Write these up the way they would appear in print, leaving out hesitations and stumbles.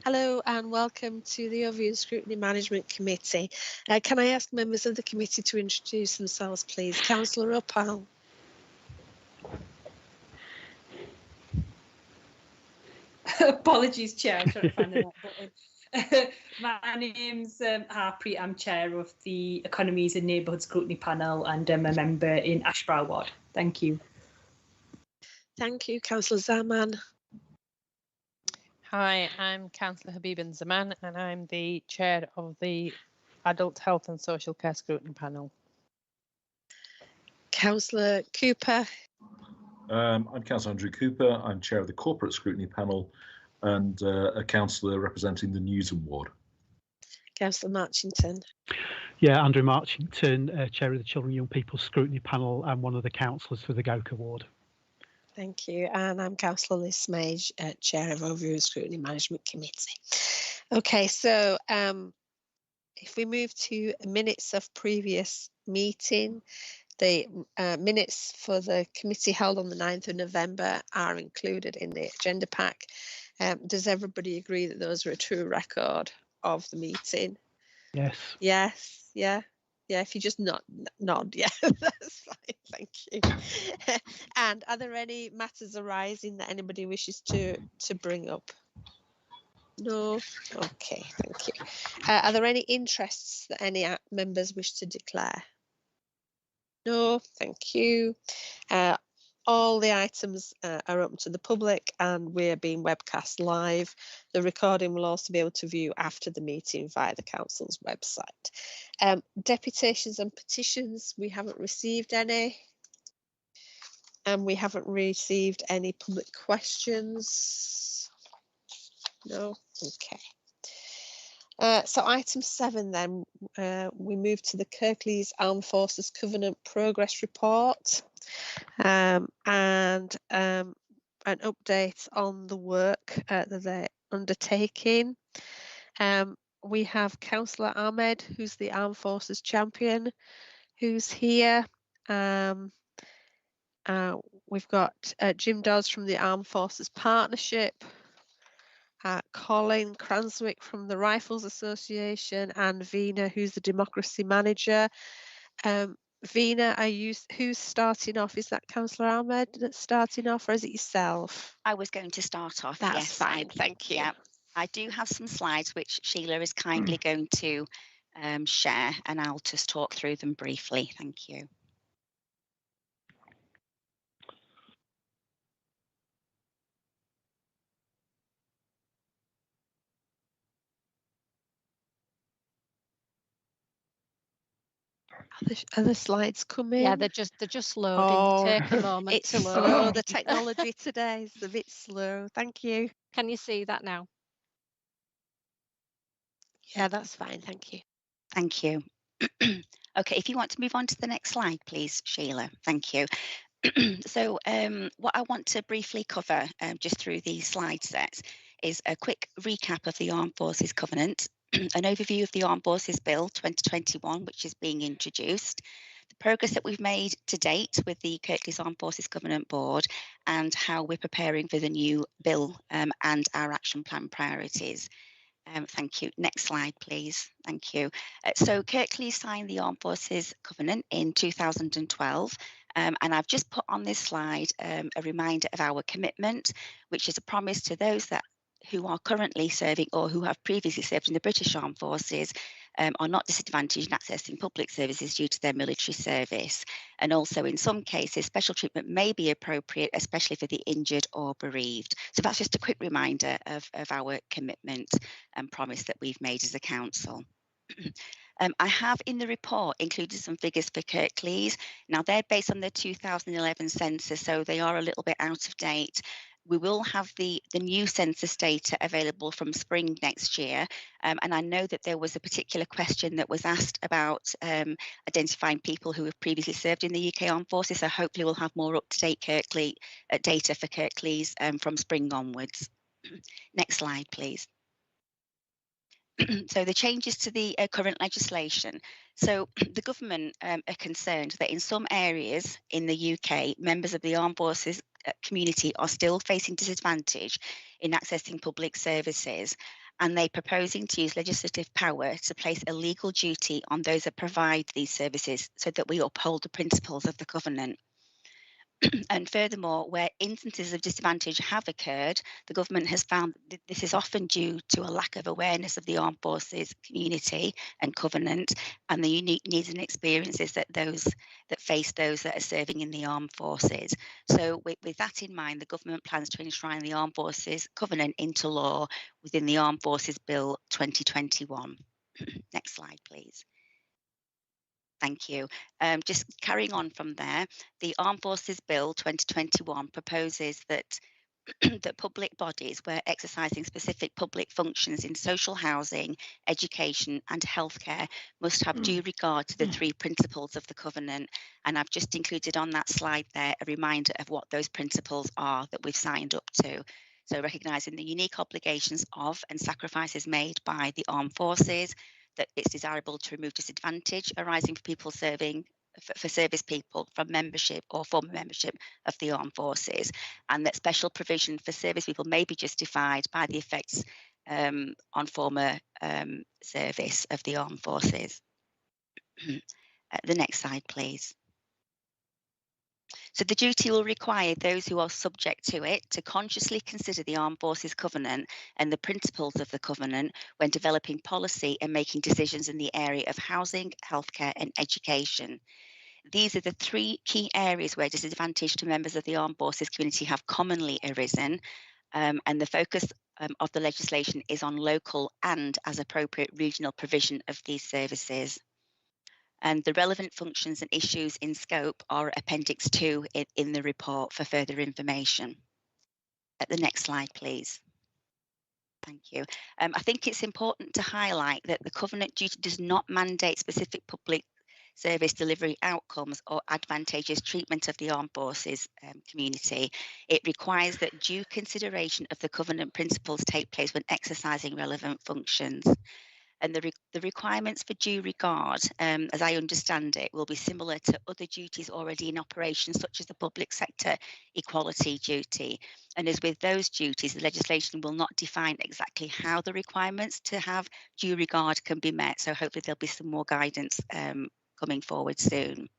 Hello and welcome to the Overview and Scrutiny Management Committee. Can I ask members of the committee to introduce themselves, please? Councillor Uppal. Apologies, Chair, I'm trying to find the right button. My name's Harpreet. I'm Chair of the Economies and Neighbourhood Scrutiny Panel and I'm a member in Ashbrow Ward. Thank you. Thank you. Councillor Zaman. Hi, I'm Councillor Habiban Zaman and I'm the Chair of the Adult Health and Social Care Scrutiny Panel. Councillor Cooper. I'm Councillor Andrew Cooper. I'm Chair of the Corporate Scrutiny Panel and a councillor representing the Newsham Ward. Councillor Marchington. Yeah, Andrew Marchington, Chair of the Children and Young People Scrutiny Panel and one of the councillors for the Goka Ward. Thank you. And I'm Councillor Liz Smage, Chair of Overview and Scrutiny Management Committee. Okay, so if we move to minutes of previous meeting, the minutes for the committee held on the 9th of November are included in the agenda pack. Does everybody agree that those are a true record of the meeting? Yes. Yes, yeah. Yeah, if you just nod, yeah, that's fine, thank you. And are there any matters arising that anybody wishes to bring up? No? Okay, thank you. Are there any interests that any members wish to declare? No, thank you. All the items are open to the public and we're being webcast live. The recording will also be able to view after the meeting via the council's website. Deputations and petitions, we haven't received any. And we haven't received any public questions. No, okay. So item 7 then, we move to the Kirklees Armed Forces Covenant Progress Report and an update on the work that they're undertaking. We have Councillor Ahmed, who's the Armed Forces Champion, who's here. We've got Jim Dawes from the Armed Forces Partnership, Colin Cranswick from the Rifles Association, and Vina, who's the Democracy Manager. Vina, who's starting off? Is that Councillor Ahmed that's starting off, or is it yourself? I was going to start off. That's yes, fine, thank you. Yeah, I do have some slides which Sheila is kindly going to share, and I'll just talk through them briefly. Thank you. Are the slides coming? Yeah, they're just loading. Take a moment. It's slow. The technology today is a bit slow. Thank you. Can you see that now? Yeah, that's fine. Thank you. Thank you. Okay, if you want to move on to the next slide, please, Sheila. Thank you. So what I want to briefly cover just through these slide sets is a quick recap of the Armed Forces Covenant, an overview of the Armed Forces Bill 2021, which is being introduced, the progress that we've made to date with the Kirklees Armed Forces Covenant Board, and how we're preparing for the new bill and our action plan priorities. Thank you. Next slide, please. Thank you. So Kirklees signed the Armed Forces Covenant in 2012. And I've just put on this slide a reminder of our commitment, which is a promise to those who are currently serving or who have previously served in the British Armed Forces are not disadvantaged in accessing public services due to their military service. And also in some cases, special treatment may be appropriate, especially for the injured or bereaved. So that's just a quick reminder of our commitment and promise that we've made as a council. I have in the report included some figures for Kirklees. Now they're based on the 2011 census, so they are a little bit out of date. We will have the new census data available from spring next year. And I know that there was a particular question that was asked about identifying people who have previously served in the UK Armed Forces. So hopefully we'll have more up-to-date data for Kirklees from spring onwards. Next slide, please. So the changes to the current legislation. So the government are concerned that in some areas in the UK, members of the armed forces community are still facing disadvantage in accessing public services. and they're proposing to use legislative power to place a legal duty on those that provide these services so that we uphold the principles of the Covenant. And furthermore, where instances of disadvantage have occurred, the government has found that this is often due to a lack of awareness of the armed forces community and covenant and the unique needs and experiences that face those that are serving in the armed forces. So with that in mind, the government plans to enshrine the Armed Forces Covenant into law within the Armed Forces Bill 2021. Next slide, please. Thank you. Just carrying on from there, the Armed Forces Bill 2021 proposes that that public bodies where exercising specific public functions in social housing, education and healthcare must have due regard to the three principles of the Covenant. And I've just included on that slide there a reminder of what those principles are that we've signed up to. So recognising the unique obligations of and sacrifices made by the armed forces, that it's desirable to remove disadvantage arising for people serving for service people from membership or former membership of the armed forces, and that special provision for service people may be justified by the effects on former service of the armed forces. The next slide, please. So the duty will require those who are subject to it to consciously consider the Armed Forces Covenant and the principles of the Covenant when developing policy and making decisions in the area of housing, healthcare and education. These are the three key areas where disadvantage to members of the armed forces community have commonly arisen, and the focus of the legislation is on local and, as appropriate, regional provision of these services. And the relevant functions and issues in scope are Appendix 2 in the report for further information. At the next slide, please. Thank you. I think it's important to highlight that the Covenant duty does not mandate specific public service delivery outcomes or advantageous treatment of the armed forces community. It requires that due consideration of the Covenant principles take place when exercising relevant functions. And the requirements for due regard, as I understand it, will be similar to other duties already in operation, such as the public sector equality duty. And as with those duties, the legislation will not define exactly how the requirements to have due regard can be met. So hopefully there'll be some more guidance coming forward soon.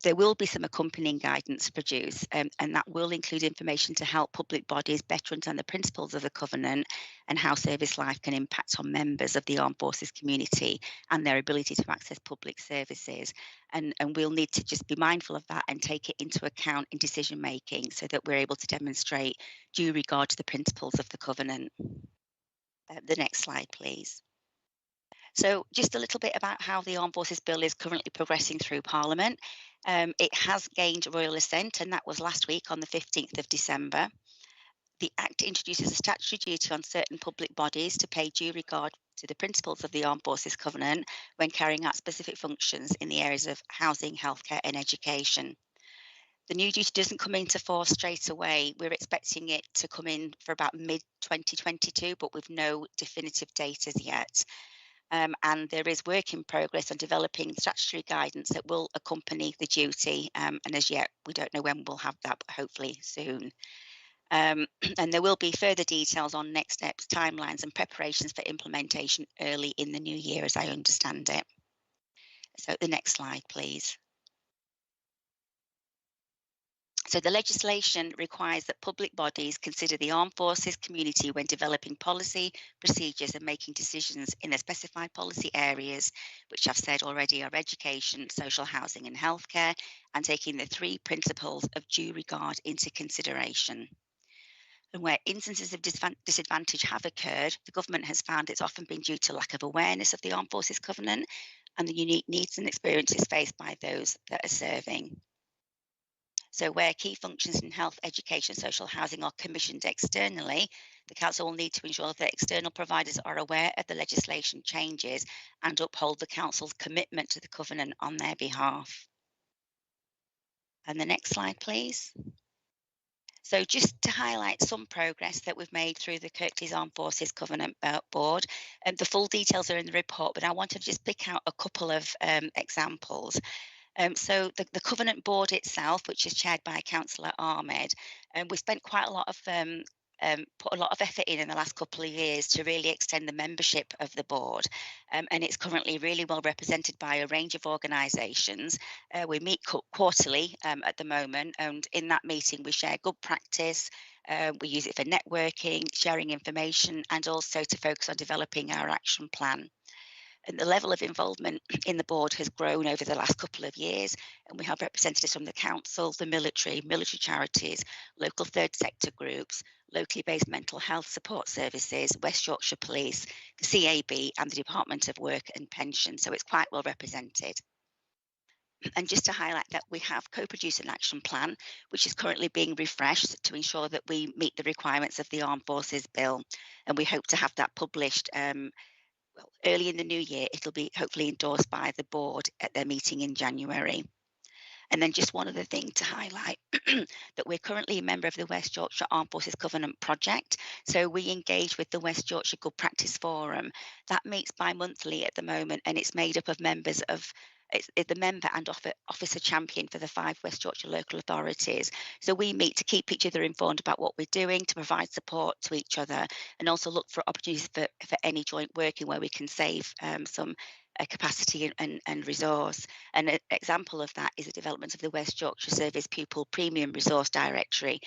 There will be some accompanying guidance produced, and that will include information to help public bodies better understand the principles of the Covenant and how service life can impact on members of the armed forces community and their ability to access public services. And we'll need to just be mindful of that and take it into account in decision making so that we're able to demonstrate due regard to the principles of the Covenant. The next slide, please. So just a little bit about how the Armed Forces Bill is currently progressing through Parliament. It has gained royal assent, and that was last week on the 15th of December. The Act introduces a statutory duty on certain public bodies to pay due regard to the principles of the Armed Forces Covenant when carrying out specific functions in the areas of housing, healthcare and education. The new duty doesn't come into force straight away. We're expecting it to come in for about mid-2022, but with no definitive date as yet. And there is work in progress on developing statutory guidance that will accompany the duty. And as yet, we don't know when we'll have that, but hopefully soon. And there will be further details on next steps, timelines and preparations for implementation early in the new year, as I understand it. So the next slide, please. So the legislation requires that public bodies consider the armed forces community when developing policy, procedures and making decisions in the specified policy areas, which I've said already are education, social housing and healthcare, and taking the three principles of due regard into consideration. And where instances of disadvantage have occurred, the government has found it's often been due to lack of awareness of the Armed Forces Covenant and the unique needs and experiences faced by those that are serving. So where key functions in health, education, social housing are commissioned externally, the Council will need to ensure that external providers are aware of the legislation changes and uphold the Council's commitment to the Covenant on their behalf. And the next slide, please. So just to highlight some progress that we've made through the Kirklees Armed Forces Covenant Board, and the full details are in the report, but I want to just pick out a couple of examples. So the Covenant Board itself, which is chaired by Councillor Ahmed, we spent quite a lot of put a lot of effort in the last couple of years to really extend the membership of the board, and it's currently really well represented by a range of organisations. We meet quarterly at the moment, and in that meeting we share good practice. We use it for networking, sharing information, and also to focus on developing our action plan. And the level of involvement in the board has grown over the last couple of years, and we have representatives from the council, the military charities, local third sector groups, locally based mental health support services, West Yorkshire Police, the CAB, and the Department of Work and Pension. So it's quite well represented. And just to highlight that we have co-produced an action plan, which is currently being refreshed to ensure that we meet the requirements of the Armed Forces Bill. And we hope to have that published early in the new year. It'll be hopefully endorsed by the board at their meeting in January. And then just one other thing to highlight, that we're currently a member of the West Yorkshire Armed Forces Covenant Project. So we engage with the West Yorkshire Good Practice Forum. That meets bi-monthly at the moment, and it's made up of members of it's the member and officer champion for the 5 West Yorkshire local authorities. So we meet to keep each other informed about what we're doing, to provide support to each other, and also look for opportunities for any joint working where we can save some capacity and resource. And an example of that is the development of the West Yorkshire Service Pupil Premium Resource Directory,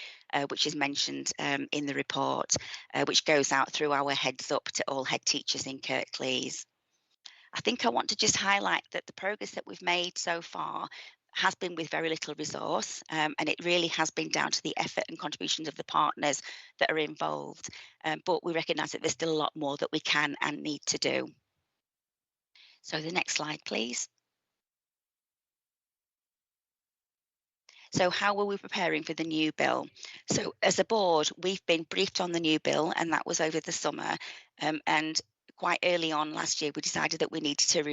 which is mentioned in the report, which goes out through our Heads Up to all head teachers in Kirklees. I think I want to just highlight that the progress that we've made so far has been with very little resource, and it really has been down to the effort and contributions of the partners that are involved. But we recognise that there's still a lot more that we can and need to do. So the next slide, please. So how were we preparing for the new bill? So as a board, we've been briefed on the new bill, and that was over the summer. And quite early on last year, we decided that we needed to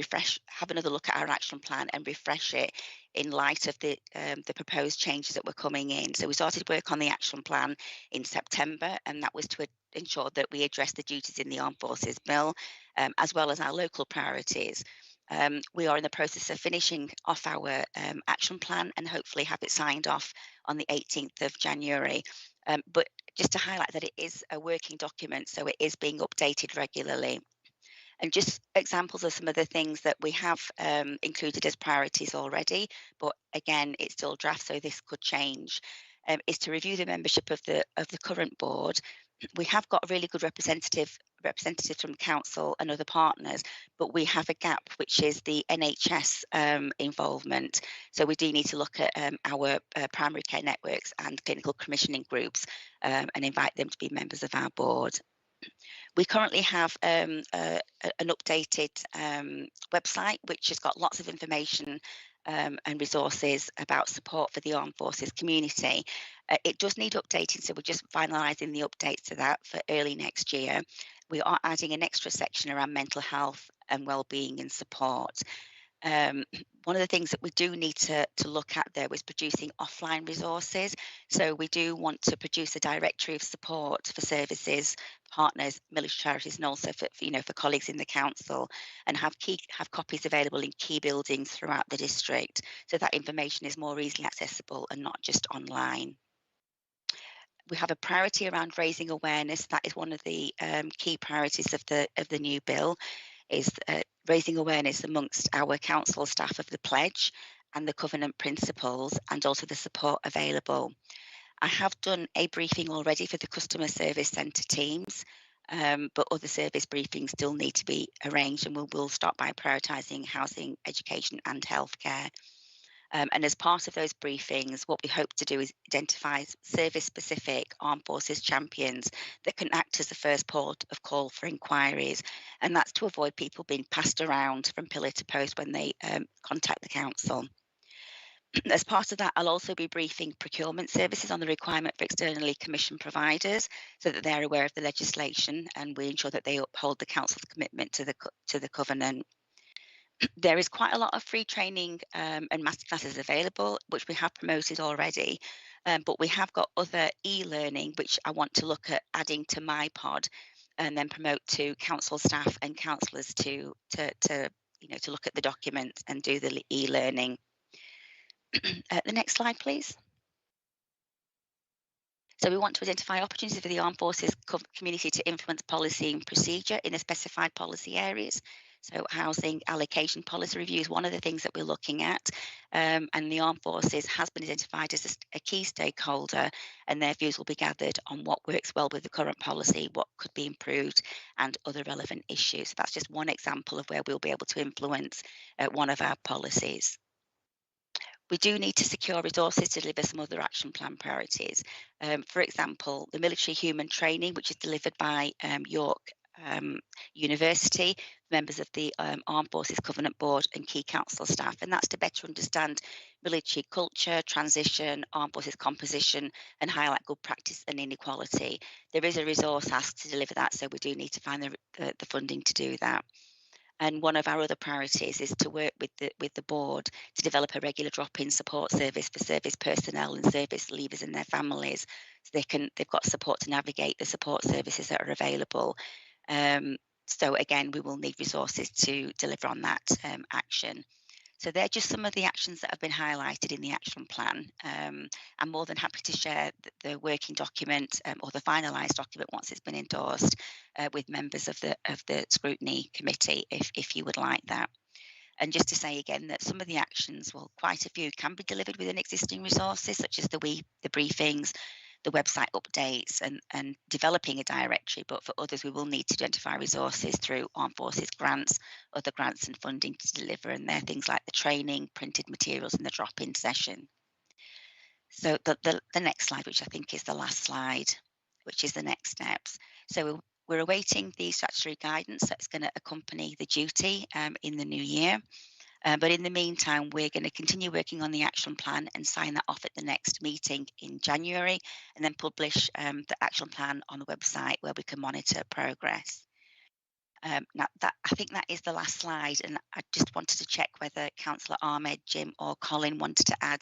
have another look at our action plan and refresh it in light of the proposed changes that were coming in. So we started work on the action plan in September, and that was to ensure that we address the duties in the Armed Forces Bill, as well as our local priorities. We are in the process of finishing off our action plan and hopefully have it signed off on the 18th of January. But just to highlight that it is a working document, so it is being updated regularly. And just examples of some of the things that we have included as priorities already, but again, it's still draft, so this could change, is to review the membership of the current board. We have got a really good representatives from council and other partners, but we have a gap, which is the NHS involvement. So we do need to look at our primary care networks and clinical commissioning groups and invite them to be members of our board. We currently have an updated website, which has got lots of information and resources about support for the armed forces community. It does need updating, so we're just finalising the updates to that for early next year. We are adding an extra section around mental health and wellbeing and support. One of the things that we do need to look at there was producing offline resources. So we do want to produce a directory of support for services, partners, military charities, and also for colleagues in the council, and have copies available in key buildings throughout the district, so that information is more easily accessible and not just online. We have a priority around raising awareness. That is one of the key priorities of the new bill, is raising awareness amongst our council staff of the pledge and the covenant principles, and also the support available. I have done a briefing already for the customer service centre teams, but other service briefings still need to be arranged, and we'll start by prioritising housing, education and healthcare. And as part of those briefings, what we hope to do is identify service-specific armed forces champions that can act as the first port of call for inquiries. And that's to avoid people being passed around from pillar to post when they contact the council. As part of that, I'll also be briefing procurement services on the requirement for externally commissioned providers, so that they're aware of the legislation and we ensure that they uphold the council's commitment to the covenant. There is quite a lot of free training and masterclasses available, which we have promoted already, but we have got other e-learning, which I want to look at adding to my pod, and then promote to council staff and councillors to look at the document and do the e-learning. The next slide, please. So we want to identify opportunities for the armed forces community to influence policy and procedure in the specified policy areas. So housing allocation policy review is one of the things that we're looking at, and the armed forces has been identified as a key stakeholder, and their views will be gathered on what works well with the current policy, what could be improved, and other relevant issues. So that's just one example of where we'll be able to influence one of our policies. We do need to secure resources to deliver some other action plan priorities. For example, the military human training, which is delivered by York University, members of the Armed Forces Covenant Board and key council staff, and that's to better understand military culture, transition, armed forces composition, and highlight good practice and inequality. There is a resource asked to deliver that, so we do need to find the funding to do that. And one of our other priorities is to work with the board to develop a regular drop-in support service for service personnel and service leavers and their families, so they've got support to navigate the support services that are available. So again, we will need resources to deliver on that action. So they're just some of the actions that have been highlighted in the action plan. I'm more than happy to share the working document or the finalised document once it's been endorsed with members of the scrutiny committee, if you would like that. And just to say again that some of the actions, well, quite a few can be delivered within existing resources, such as the briefings, the website updates, and developing a directory, but for others we will need to identify resources through Armed Forces grants, other grants and funding to deliver, and they're things like the training, printed materials and the drop-in session. So the next slide, which I think is the last slide, which is the next steps. So we're awaiting the statutory guidance that's going to accompany the duty in the new year. But in the meantime, we're going to continue working on the action plan and sign that off at the next meeting in January, and then publish the action plan on the website where we can monitor progress. Now, I think that is the last slide, and I just wanted to check whether Councillor Ahmed, Jim or Colin wanted to add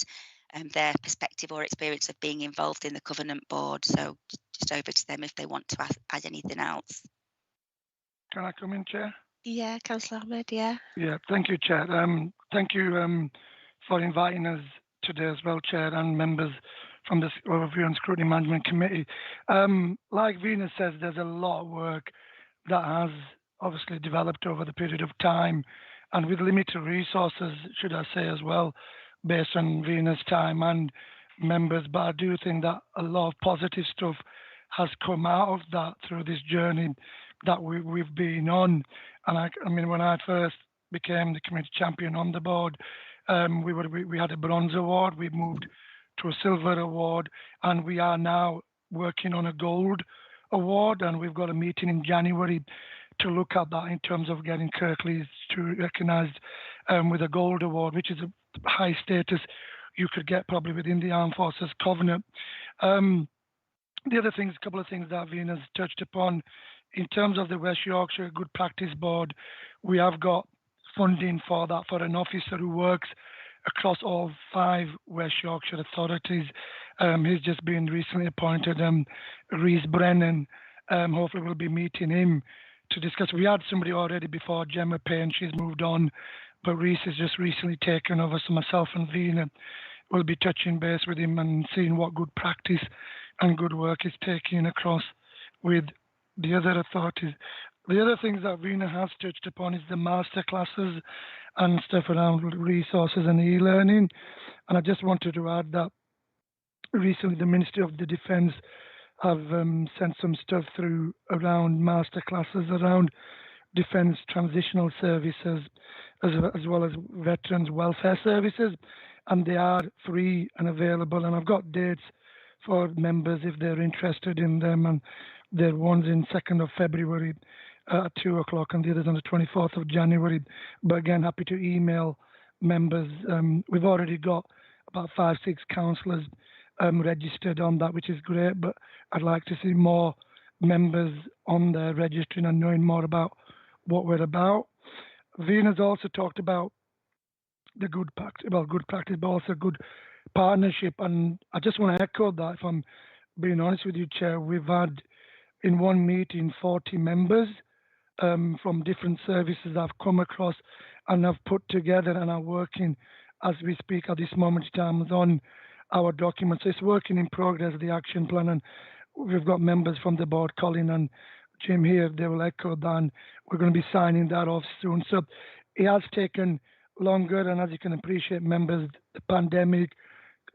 their perspective or experience of being involved in the Covenant Board. So just over to them if they want to add anything else. Can I come in, Chair? Yeah, Councillor Ahmed, yeah. Yeah, thank you, Chair. Thank you for inviting us today as well, Chair, and members from the Overview and Scrutiny Management Committee. Like Venus says, there's a lot of work that has obviously developed over the period of time, and with limited resources, should I say as well, based on Venus' time and members. But I do think that a lot of positive stuff has come out of that through this journey that we've been on. And I mean, when I first became the community champion on the board, we had a bronze award. We moved to a silver award, and we are now working on a gold award. And we've got a meeting in January to look at that in terms of getting Kirklees to recognised with a gold award, which is a high status you could get probably within the Armed Forces Covenant. The other things, a couple of things that Venus touched upon. In terms of the West Yorkshire Good Practice Board, we have got funding for that for an officer who works across all 5 West Yorkshire authorities. He's just been recently appointed, Rhys Brennan. Hopefully we'll be meeting him to discuss. We had somebody already before, Gemma Payne, she's moved on, but Rhys has just recently taken over, so myself and Vina will be touching base with him and seeing what good practice and good work is taking across with the other authorities. The other things that Vina has touched upon is the master classes and stuff around resources and e-learning. And I just wanted to add that recently the Ministry of the Defence have sent some stuff through around master classes around defence transitional services as well as veterans welfare services, and they are free and available, and I've got dates for members if they're interested in them, and there are ones in 2nd of February at 2 o'clock and the others on the 24th of January. But again, happy to email members. We've already got about 5-6 councillors registered on that, which is great, but I'd like to see more members on there registering and knowing more about what we're about. Vina's also talked about the good practice, but also good partnership, and I just want to echo that. If I'm being honest with you, Chair, we've had in one meeting 40 members from different services I've come across and have put together and are working as we speak at this moment in time on our documents. It's working in progress, the action plan, and we've got members from the board, Colin and Jim here. They will echo that, and we're going to be signing that off soon. So it has taken longer, and as you can appreciate, members, the pandemic,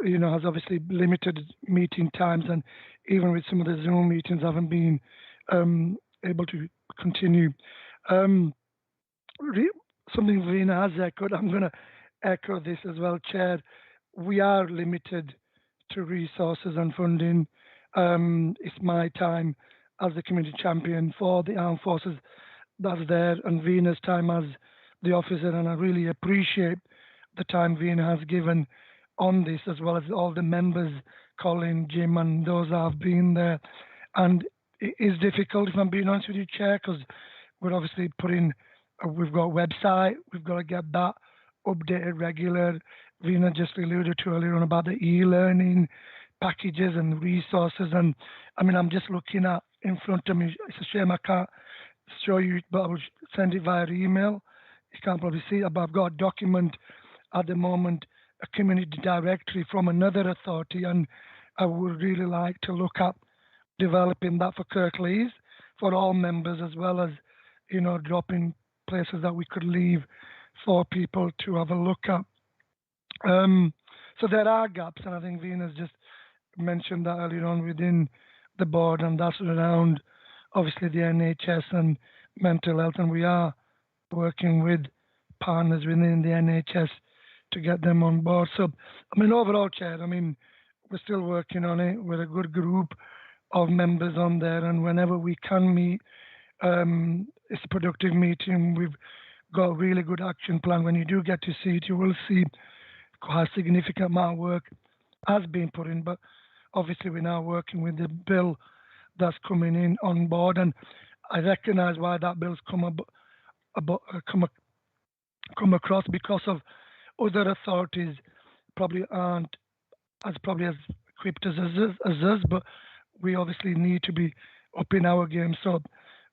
has obviously limited meeting times, and even with some of the Zoom meetings, haven't been able to continue. Something Veena has echoed, I'm going to echo this as well, Chair. We are limited to resources and funding. It's my time as the community champion for the armed forces that's there, and Veena's time as the officer, and I really appreciate the time Veena has given on this, as well as all the members, Colin, Jim, and those that have been there. And it is difficult, if I'm being honest with you, Chair, because we're obviously we've got a website, we've got to get that updated regular. Veena just alluded to earlier on about the e-learning packages and resources. And I mean, I'm just looking at in front of me. It's a shame I can't show you, but I will send it via email. You can't probably see it, but I've got a document at the moment, a community directory from another authority, and I would really like to look at developing that for Kirklees, for all members, as well as, dropping places that we could leave for people to have a look at. So there are gaps, and I think Veena's just mentioned that earlier on within the board, and that's around obviously the NHS and mental health, and we are working with partners within the NHS to get them on board. So, I mean, overall, Chair, I mean, we're still working on it with a good group of members on there, and whenever we can meet, it's a productive meeting. We've got a really good action plan. When you do get to see it, you will see quite a significant amount of work has been put in, but obviously we're now working with the bill that's coming in on board, and I recognise why that bill's come across, because of other authorities probably aren't as equipped as us, but we obviously need to be up in our game. So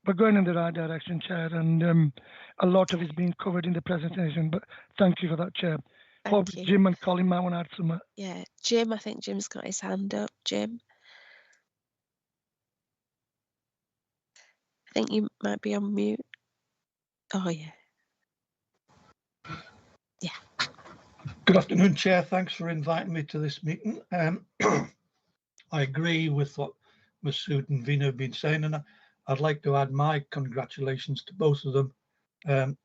we're going in the right direction, Chair, and a lot of it's been covered in the presentation, but thank you for that, Chair. Hope Thank you. Jim and Colin might want to add some. Yeah, Jim, I think Jim's got his hand up. Jim, I think you might be on mute. Oh, yeah. Yeah. Good afternoon, Chair. Thanks for inviting me to this meeting. I agree with what Masood and Veena have been saying, and I'd like to add my congratulations to both of them,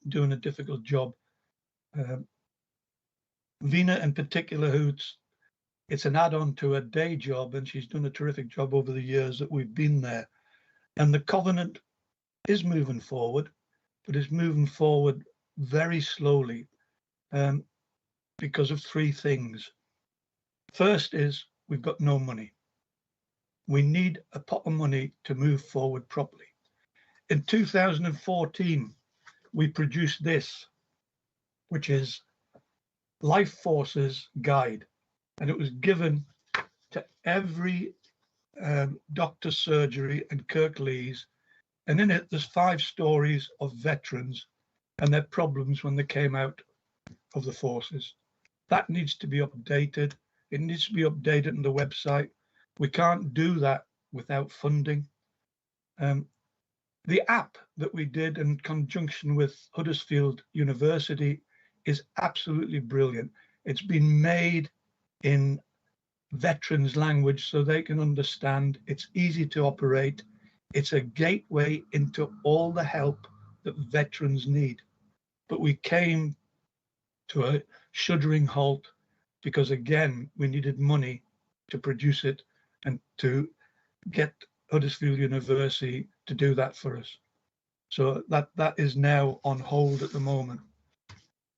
doing a difficult job. Veena in particular, it's an add-on to her day job, and she's done a terrific job over the years that we've been there. And the Covenant is moving forward, but it's moving forward very slowly because of three things. First is we've got no money. We need a pot of money to move forward properly. In 2014, we produced this, which is Life Forces Guide, and it was given to every doctor's surgery and Kirklees, and in it there's 5 stories of veterans and their problems when they came out of the forces. That needs to be updated. It needs to be updated on the website. We can't do that without funding. The app that we did in conjunction with Huddersfield University is absolutely brilliant. It's been made in veterans' language so they can understand. It's easy to operate. It's a gateway into all the help that veterans need. But we came to a shuddering halt because, again, we needed money to produce it and to get Huddersfield University to do that for us. So that is now on hold at the moment.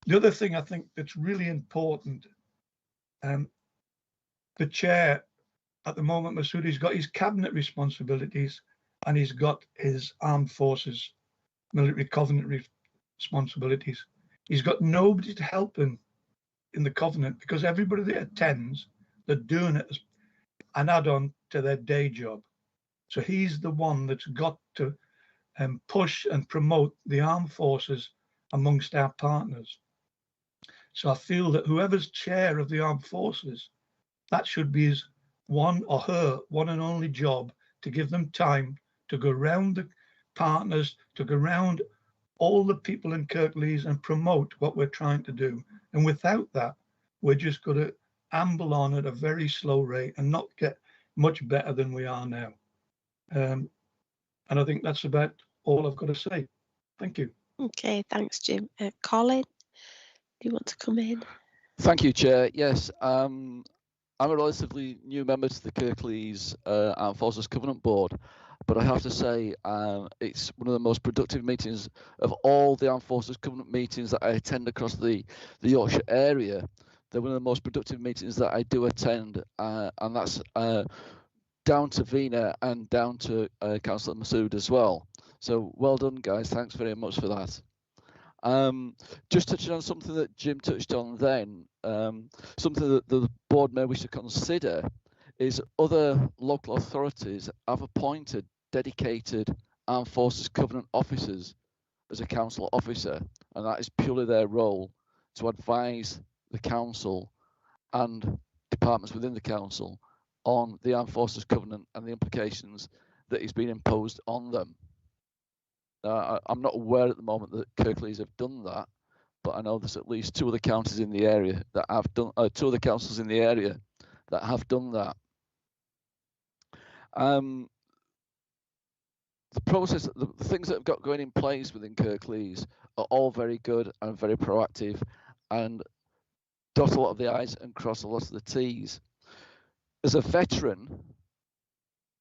The other thing I think that's really important, the chair at the moment, Masood, he's got his cabinet responsibilities and he's got his armed forces, military covenant responsibilities. He's got nobody to help him in the covenant because everybody that attends, they're doing it as an add-on to their day job. So he's the one that's got to push and promote the armed forces amongst our partners. So I feel that whoever's chair of the armed forces that should be his one or her one and only job, to give them time to go round the partners, to go round all the people in Kirklees and promote what we're trying to do. And without that, we're just going to amble on at a very slow rate and not get much better than we are now. And I think that's about all I've got to say. Thank you. Okay, thanks, Jim. Colin, do you want to come in? Thank you, Chair. Yes, I'm a relatively new member to the Kirklees Armed Forces Covenant Board, but I have to say it's one of the most productive meetings of all the Armed Forces Covenant meetings that I attend across the Yorkshire area. They're one of the most productive meetings that I do attend, and that's down to Vina and down to Councillor Masood as well. So well done, guys. Thanks very much for that. Just touching on something that Jim touched on then, something that the board may wish to consider is other local authorities have appointed dedicated Armed Forces Covenant officers as a council officer, and that is purely their role to advise the council and departments within the council on the Armed Forces Covenant and the implications that is being imposed on them. I'm not aware at the moment that Kirklees have done that, but I know there's at least two other counties in the area that have done, two other councils in the area that have done that. The process, the things that have got going in place within Kirklees are all very good and very proactive, and dot a lot of the I's and cross a lot of the T's. As a veteran,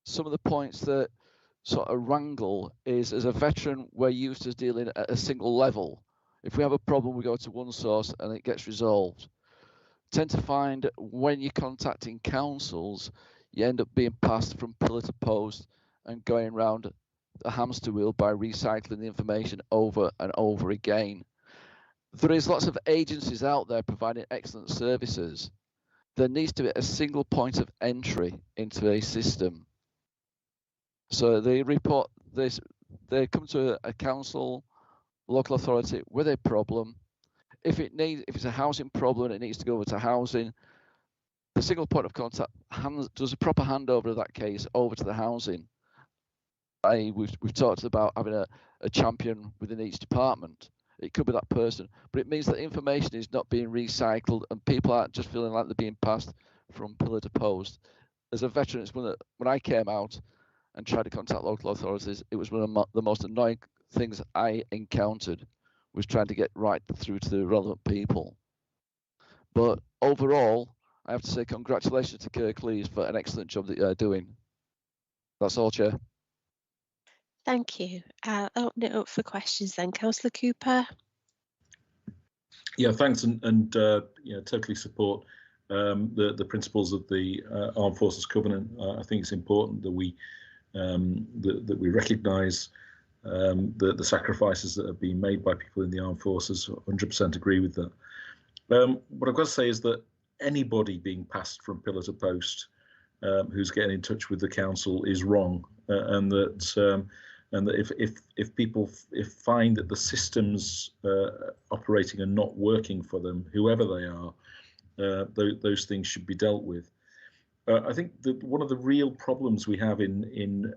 some of the points that sort of wrangle is, as a veteran, we're used to dealing at a single level. If we have a problem, we go to one source and it gets resolved. Tend to find when you're contacting councils, you end up being passed from pillar to post and going round a hamster wheel by recycling the information over and over again. There is lots of agencies out there providing excellent services. There needs to be a single point of entry into a system. So they report this, they come to a council, local authority with a problem. If it's a housing problem, it needs to go over to housing. The single point of contact does a proper handover of that case over to the housing. We've talked about having a champion within each department. It could be that person, but it means that information is not being recycled and people aren't just feeling like they're being passed from pillar to post. As a veteran, it's when I came out and tried to contact local authorities, it was one of the most annoying things I encountered, was trying to get right through to the relevant people. But overall, I have to say congratulations to Kirklees for an excellent job that you're doing. That's all, Chair. Thank you. I'll open it up for questions then. Councillor Cooper. Yeah, thanks, and totally support the principles of the Armed Forces Covenant. I think it's important that we recognise the sacrifices that have been made by people in the armed forces. 100% agree with that. What I've got to say is that anybody being passed from pillar to post who's getting in touch with the council is wrong, and that if people find that the systems operating are not working for them, whoever they are, those things should be dealt with. I think that one of the real problems we have in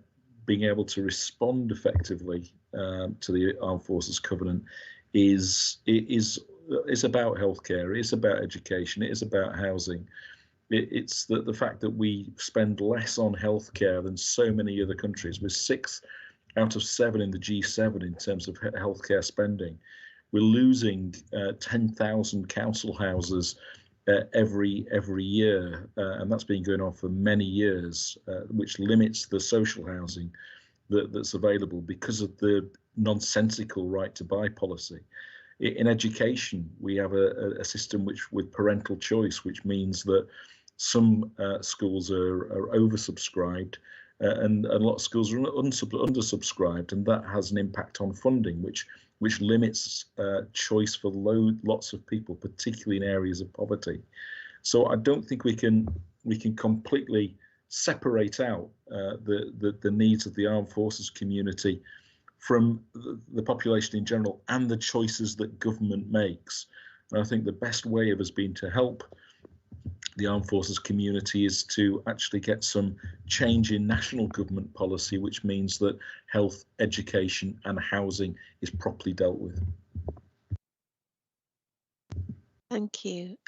being able to respond effectively to the Armed Forces Covenant is about healthcare, it's about education, it is about housing. It's the fact that we spend less on healthcare than so many other countries. We're 6 out of 7 in the G7 in terms of healthcare spending. We're losing 10,000 council houses every year, and that's been going on for many years, which limits the social housing that's available because of the nonsensical right to buy policy. In education, we have a system with parental choice, which means that some schools are oversubscribed and a lot of schools are undersubscribed, and that has an impact on funding, which limits choice for lots of people, particularly in areas of poverty. So I don't think we can completely separate out the needs of the armed forces community from the population in general and the choices that government makes. And I think the best way of us being to help the armed forces community is to actually get some change in national government policy, which means that health, education and housing is properly dealt with. Thank you.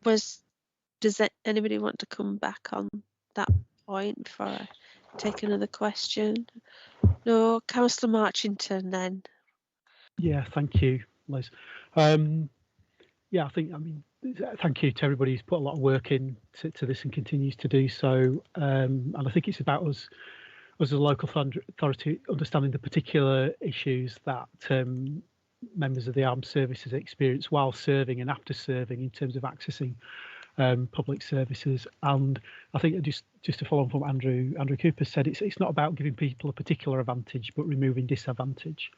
Does anybody want to come back on that point before I take another question? No, Councillor Marchington then. Yeah, thank you, Liz. Yeah, I mean, thank you to everybody who's put a lot of work in to this and continues to do so. And I think it's about us as a local authority understanding the particular issues that members of the armed services experience while serving and after serving in terms of accessing public services. And I think just to follow on from Andrew Cooper said, it's not about giving people a particular advantage but removing disadvantage.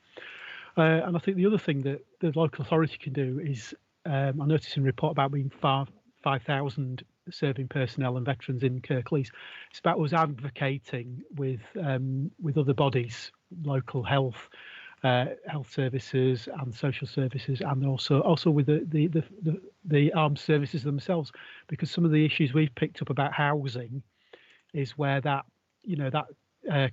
And I think the other thing that the local authority can do is, I noticed in a report about being 5,000 serving personnel and veterans in Kirklees. It's about us advocating with other bodies, local health services and social services, and also with the armed services themselves, because some of the issues we've picked up about housing is where that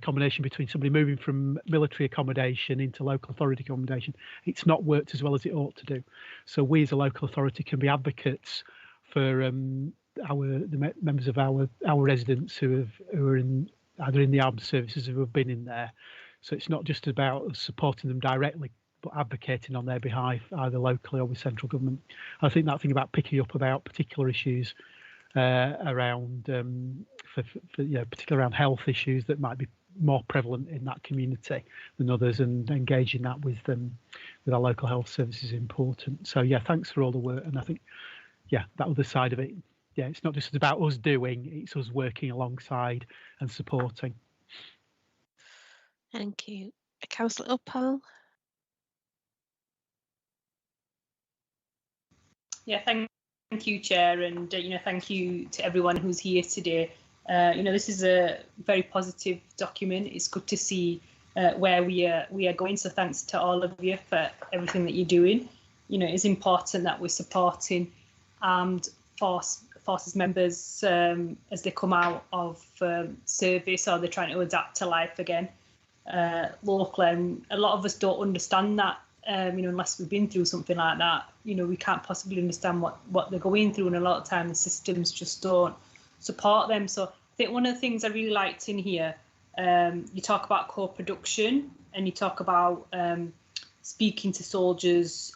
combination between somebody moving from military accommodation into local authority accommodation, it's not worked as well as it ought to do. So we as a local authority can be advocates for the members of our residents who are either in the armed services or who have been in there. So it's not just about supporting them directly, but advocating on their behalf, either locally or with central government. I think that thing about picking up about particular issues around, particularly around health issues that might be more prevalent in that community than others, and engaging that with our local health services is important. So yeah, thanks for all the work. And I think, yeah, that other side of it, yeah, it's not just about us doing, it's us working alongside and supporting. Thank you. Councillor Uppal. Yeah, thank you, Chair, and thank you to everyone who's here today. This is a very positive document. It's good to see where we are going. So thanks to all of you for everything that you're doing. It's important that we're supporting armed forces members as they come out of service or they're trying to adapt to life again locally. And a lot of us don't understand that. Unless we've been through something like that, we can't possibly understand what they're going through, and a lot of time the systems just don't support them. So I think one of the things I really liked in here, you talk about co-production and you talk about speaking to soldiers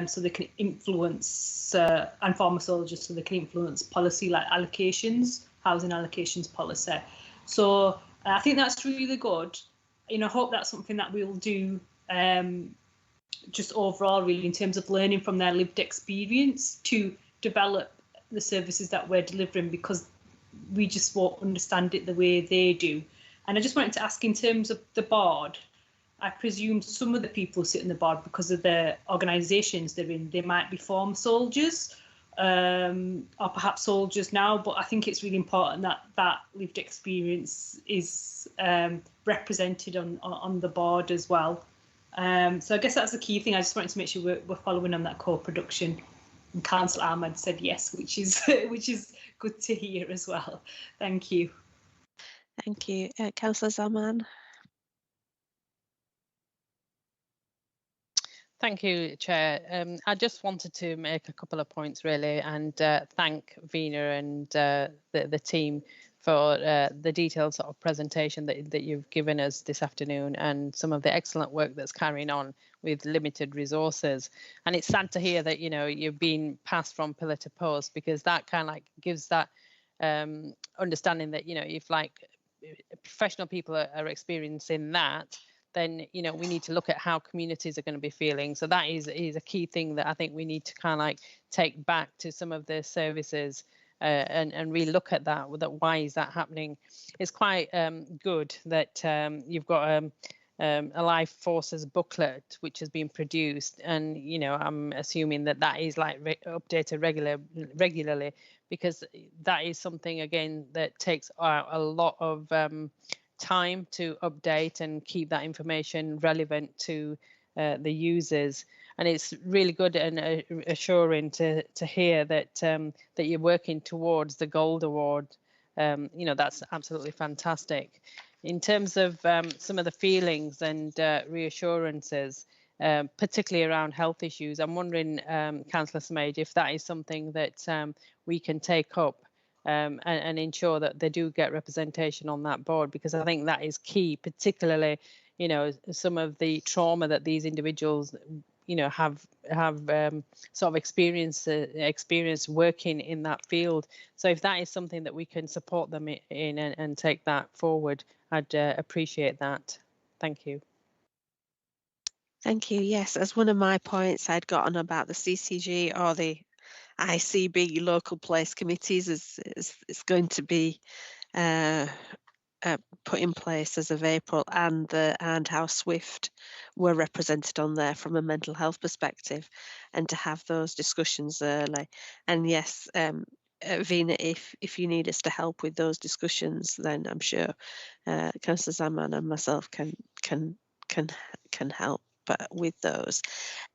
so they can influence, and former soldiers so they can influence policy like allocations, housing allocations policy. So I think that's really good. I hope that's something that we'll do just overall, really, in terms of learning from their lived experience to develop the services that we're delivering, because we just won't understand it the way they do. And I just wanted to ask, in terms of the board, I presume some of the people who sit in the board, because of the organisations they're in, they might be former soldiers or perhaps soldiers now, but I think it's really important that lived experience is represented on the board as well. So I guess that's the key thing. I just wanted to make sure we're following on that co-production. And Councillor Ahmed said yes, which is good to hear as well. Thank you. Thank you. Councillor Zaman. Thank you, Chair. I just wanted to make a couple of points really, and thank Vina and the team for the detailed sort of presentation that you've given us this afternoon, and some of the excellent work that's carrying on with limited resources. And it's sad to hear that you've been passed from pillar to post, because that kind of like gives that understanding that if like professional people are experiencing that, then we need to look at how communities are going to be feeling. So that is a key thing that I think we need to kind of like take back to some of the services and really look at that why is that happening. It's quite good that you've got a life forces booklet which has been produced, and I'm assuming that is like updated regularly, because that is something again that takes a lot of time to update and keep that information relevant to the users. And it's really good and assuring to hear that that you're working towards the Gold Award. You know, that's absolutely fantastic. In terms of some of the feelings and reassurances, particularly around health issues, I'm wondering, Councillor Smage, if that is something that we can take up and ensure that they do get representation on that board, because I think that is key, particularly, you know, some of the trauma that these individuals, you know, have sort of experience working in that field. So if that is something that we can support them in and take that forward, I'd appreciate that. Thank you. Thank you. Yes, as one of my points I'd gotten about the CCG or the ICB local place committees is going to be put in place as of April, and how Swift were represented on there from a mental health perspective, and to have those discussions early. And yes, Vina, if you need us to help with those discussions, then I'm sure Councillor Zaman and myself can help with those.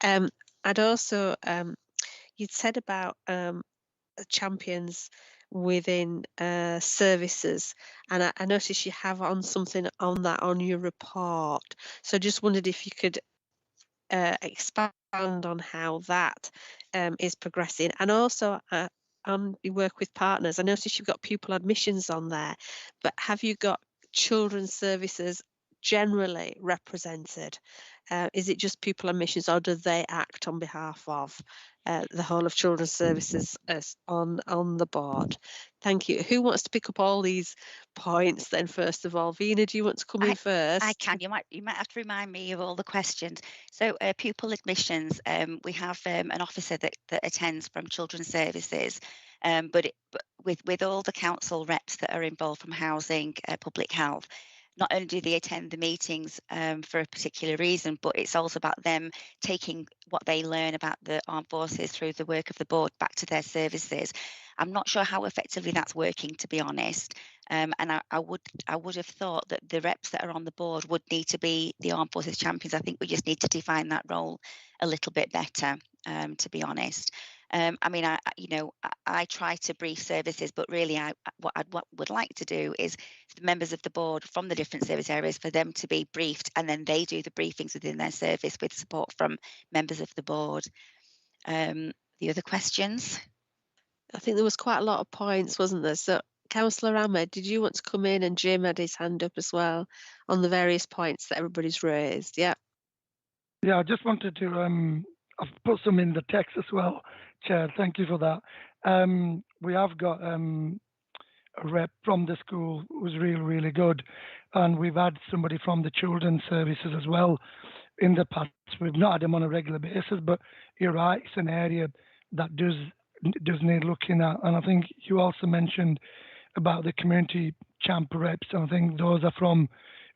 I'd also you'd said about champions within services, and I noticed you have on something on that on your report, so just wondered if you could expand on how that is progressing. And also on your work with partners, I noticed you've got pupil admissions on there, but have you got children's services generally represented? Is it just pupil admissions, or do they act on behalf of the whole of children's services on the board? Thank you. Who wants to pick up all these points then? First of all, Vina, do you want to come in first? I can. You might have to remind me of all the questions. So pupil admissions, we have an officer that attends from children's services, but with all the council reps that are involved from housing, public health, not only do they attend the meetings for a particular reason, but it's also about them taking what they learn about the armed forces through the work of the board back to their services. I'm not sure how effectively that's working, to be honest. And I would have thought that the reps that are on the board would need to be the armed forces champions. I think we just need to define that role a little bit better, to be honest. I mean, I try to brief services, but really what I would like to do is the members of the board from the different service areas, for them to be briefed, and then they do the briefings within their service with support from members of the board. The other questions? I think there was quite a lot of points, wasn't there? So Councillor Ahmed, did you want to come in? And Jim had his hand up as well on the various points that everybody's raised. Yeah. Yeah, I just wanted to, I've put some in the text as well, Chair. Thank you for that. We have got a rep from the school who's really, really good. And we've had somebody from the children's services as well in the past. We've not had them on a regular basis, but you're right, it's an area that does need looking at. And I think you also mentioned about the community champ reps. And I think those are from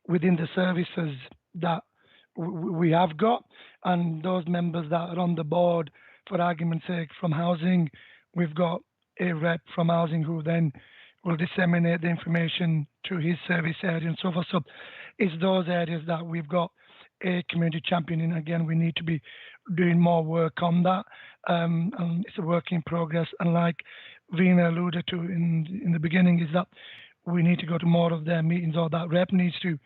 within the services that we have got, and those members that are on the board, for argument's sake, from housing, we've got a rep from housing who then will disseminate the information to his service area and so forth. So it's those areas that we've got a community champion in. Again, we need to be doing more work on that, and it's a work in progress. And like Vina alluded to in the beginning, is that we need to go to more of their meetings, or that rep needs to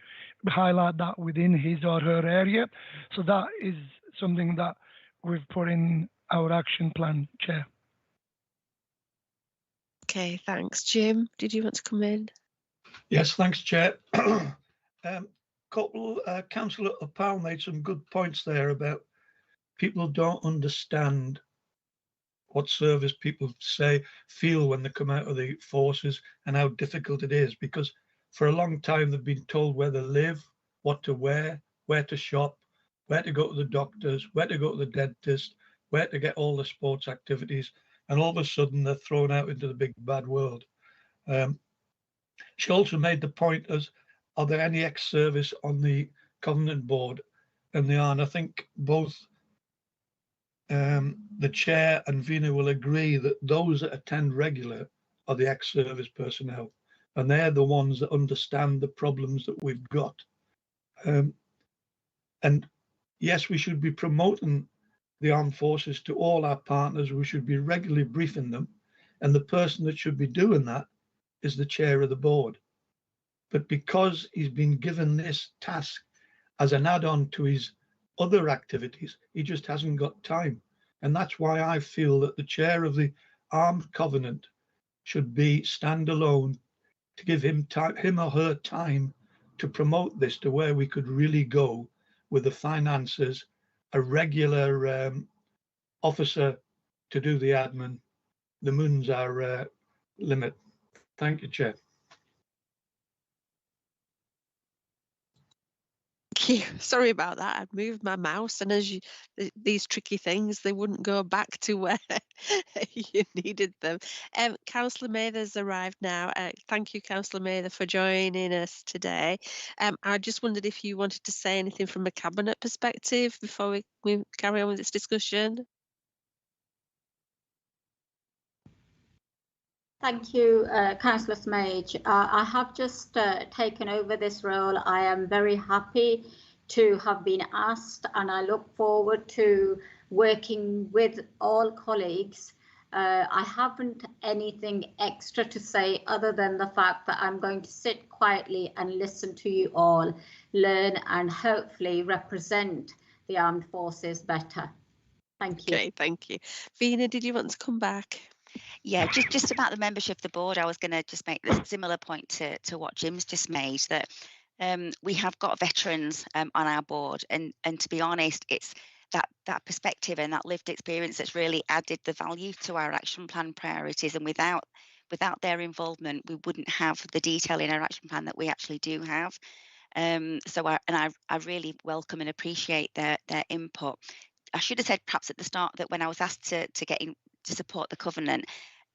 highlight that within his or her area. So that is something that we've put in our action plan, Chair. Okay, thanks. Jim, did you want to come in? Yes, thanks, Chair. Councillor Powell made some good points there about people don't understand what service people feel when they come out of the forces, and how difficult it is, because for a long time they've been told where to live, what to wear, where to shop, where to go to the doctors, where to go to the dentist, where to get all the sports activities, and all of a sudden they're thrown out into the big bad world. She also made the point as, are there any ex-service on the Covenant board? And they are, and I think both the chair and Vina will agree that those that attend regular are the ex-service personnel, and they're the ones that understand the problems that we've got. And yes, we should be promoting the armed forces to all our partners. We should be regularly briefing them. And the person that should be doing that is the chair of the board. But because he's been given this task as an add-on to his other activities, he just hasn't got time. And that's why I feel that the chair of the Armed Covenant should be standalone, to give him time, him or her time, to promote this to where we could really go with the finances, a regular officer to do the admin. The moon's our limit. Thank you, Chair. Sorry about that. I'd moved my mouse, and as these tricky things, they wouldn't go back to where you needed them. Councillor Mather's arrived now. Thank you, Councillor Mather, for joining us today. I just wondered if you wanted to say anything from a cabinet perspective before we carry on with this discussion. Thank you, Councillor Smage. I have just taken over this role. I am very happy to have been asked, and I look forward to working with all colleagues. I haven't anything extra to say other than the fact that I'm going to sit quietly and listen to you all, learn and hopefully represent the armed forces better. Thank you. Okay, thank you. Vina, did you want to come back? Yeah, just about the membership of the board, I was going to just make this similar point to what Jim's just made, that we have got veterans on our board, and to be honest, it's that perspective and that lived experience that's really added the value to our action plan priorities, and without their involvement, we wouldn't have the detail in our action plan that we actually do have. So I really welcome and appreciate their input. I should have said perhaps at the start that when I was asked to get in to support the Covenant,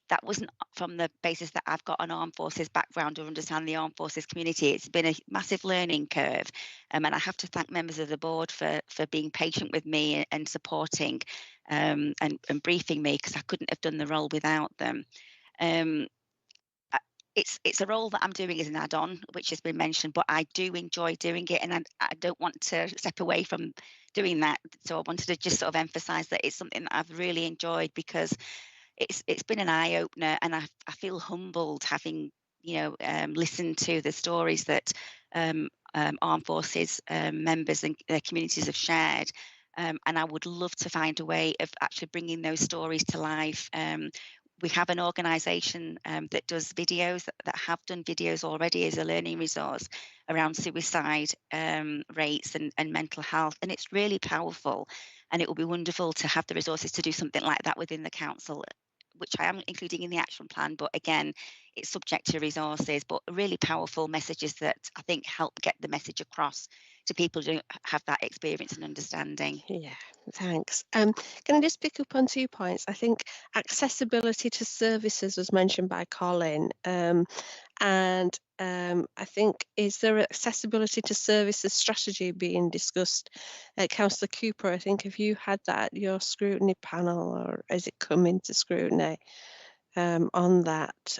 that wasn't from the basis that I've got an armed forces background or understand the armed forces community. It's been a massive learning curve, and I have to thank members of the board for being patient with me and supporting and briefing me, because I couldn't have done the role without them. It's a role that I'm doing as an add-on, which has been mentioned, but I do enjoy doing it, and I don't want to step away from doing that. So I wanted to just sort of emphasise that it's something that I've really enjoyed, because it's been an eye-opener, and I feel humbled having listened to the stories that armed forces members and their communities have shared. And I would love to find a way of actually bringing those stories to life. We have an organisation that does videos, that have done videos already as a learning resource around suicide rates and mental health, and it's really powerful, and it will be wonderful to have the resources to do something like that within the council, which I am including in the action plan, but again, it's subject to resources, but really powerful messages that I think help get the message across to people who have that experience and understanding. Yeah, thanks. Can I just pick up on 2 points? I think accessibility to services was mentioned by Colin, and I think, is there accessibility to services strategy being discussed? Councillor Cooper, I think, have you had that at your scrutiny panel, or has it come into scrutiny on that?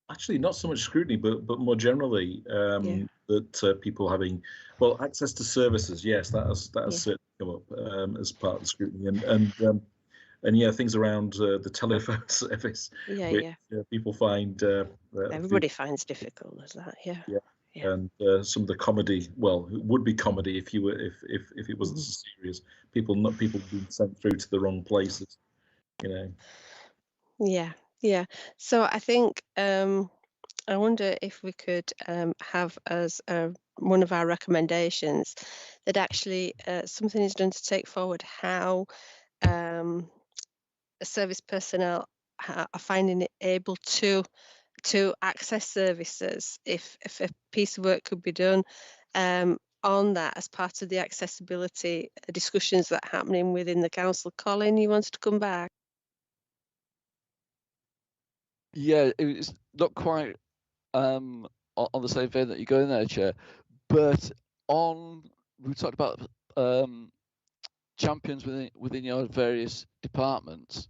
Actually, not so much scrutiny, but more generally, that people having, well, access to services. Yes, that has certainly come up as part of the scrutiny, and yeah, things around the telephone service. Which, people find everybody finds difficult as that. Yeah. And some of the comedy, well, it would be comedy if if it wasn't so serious. People being sent through to the wrong places, Yeah. So I think I wonder if we could have as one of our recommendations that actually something is done to take forward how service personnel are finding it able to access services. If a piece of work could be done on that as part of the accessibility discussions that are happening within the council. Colin, you wanted to come back? Yeah, it's not quite on the same vein that you're going there, Chair, but we talked about champions within your various departments,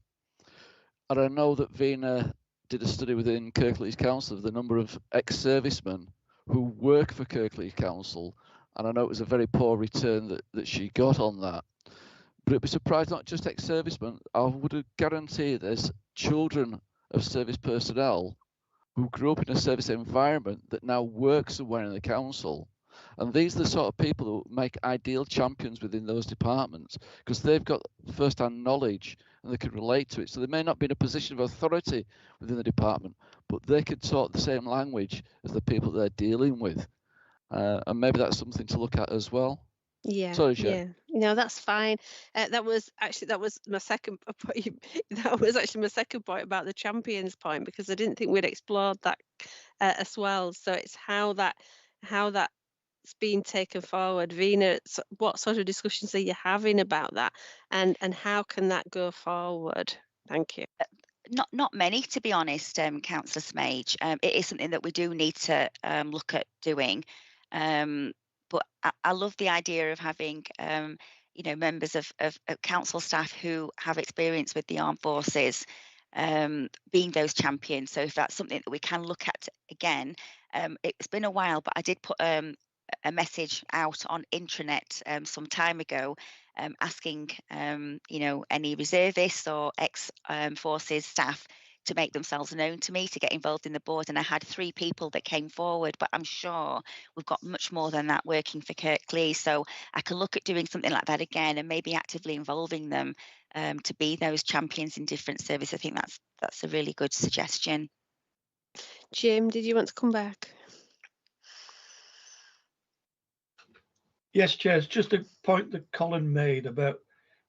and I know that Vina did a study within Kirklees Council of the number of ex-servicemen who work for Kirklees Council and I know it was a very poor return that she got on that. But it'd be surprised not just ex-servicemen. I would guarantee there's children of service personnel who grew up in a service environment that now work somewhere in the council. And these are the sort of people who make ideal champions within those departments, because they've got first-hand knowledge and they can relate to it. So they may not be in a position of authority within the department, but they can talk the same language as the people they're dealing with. And maybe that's something to look at as well. Yeah, Sorry, Jen. yeah, no, that's fine. That was my second point. That was actually my second point about the champions point, because I didn't think we'd explored that as well. So it's how that's being taken forward. Vina, what sort of discussions are you having about that, and how can that go forward? Thank you. Not many, to be honest, Councillor Smage. It is something that we do need to look at doing. But I love the idea of having, members of council staff who have experience with the armed forces being those champions. So if that's something that we can look at again, it's been a while, but I did put a message out on intranet some time ago asking, any reservists or ex-forces staff to make themselves known to me, to get involved in the board. And I had 3 people that came forward, but I'm sure we've got much more than that working for Kirklees. So I can look at doing something like that again and maybe actively involving them to be those champions in different services. I think that's a really good suggestion. Jim, did you want to come back? Yes, Chair, it's just a point that Colin made about